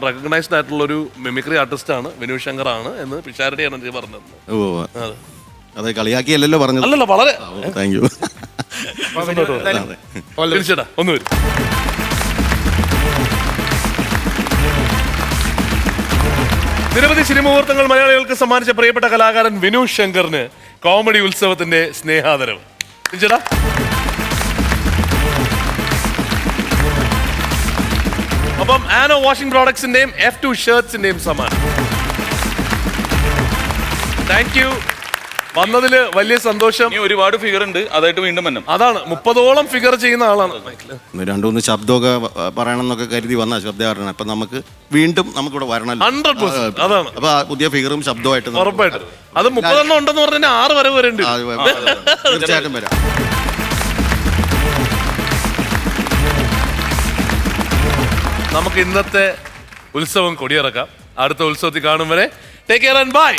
റെക്കഗ്നൈസ്ഡ് ആയിട്ടുള്ള ഒരു മിമിക്രി ആർട്ടിസ്റ്റ് ആണ്, വിനു ശങ്കർ ആണ് എന്ന് പിഷാരടിയാണ് എനിക്ക് പറഞ്ഞത്. അതെ, കളിയാക്കിയല്ലോ പറഞ്ഞത്. അല്ലല്ലോ, വളരെ താങ്ക് യു. ഒന്ന് വരും. നിരവധി സിനിമുഹൂർത്തങ്ങൾ മലയാളികൾക്ക് സമ്മാനിച്ച പ്രിയപ്പെട്ട കലാകാരൻ വിനു ശങ്കറിന് കോമഡി ഉത്സവത്തിന്റെ സ്നേഹാദരം. ചേട്ടാ അപ്പം ആനോ വാഷിംഗ് പ്രോഡക്ട്സിന്റെയും F2 ഷർട്ട്സിന്റെയും സമ്മാനം. Thank you. വന്നതില് വലിയ സന്തോഷം. ഒരുപാട് ഫിഗർ ഉണ്ട്, അതായിട്ട് വീണ്ടും വരണം. അതാണ് 30ഓളം ഫിഗർ ചെയ്യുന്ന ആളാണ്. 2-3 ശബ്ദമൊക്കെ പറയണം എന്നൊക്കെ കരുതി വന്ന ശബ്ദം. അപ്പൊ നമുക്ക് വീണ്ടും നമുക്കിവിടെ വരണല്ലോ. 100%. അതാണ്. അപ്പൊ പുതിയ ഫിഗറും ശബ്ദമായിട്ട് ഉറപ്പായിട്ടും. അത് 30 ഉണ്ടെന്ന് പറഞ്ഞാൽ 6 വരെ വരേണ്ടി. തീർച്ചയായിട്ടും വരാം. നമുക്ക് ഇന്നത്തെ ഉത്സവം കൊടിയിറക്കാം. അടുത്ത ഉത്സവത്തിൽ കാണും വരെ ടേക്ക് കെയർ ആൻഡ് ബൈ.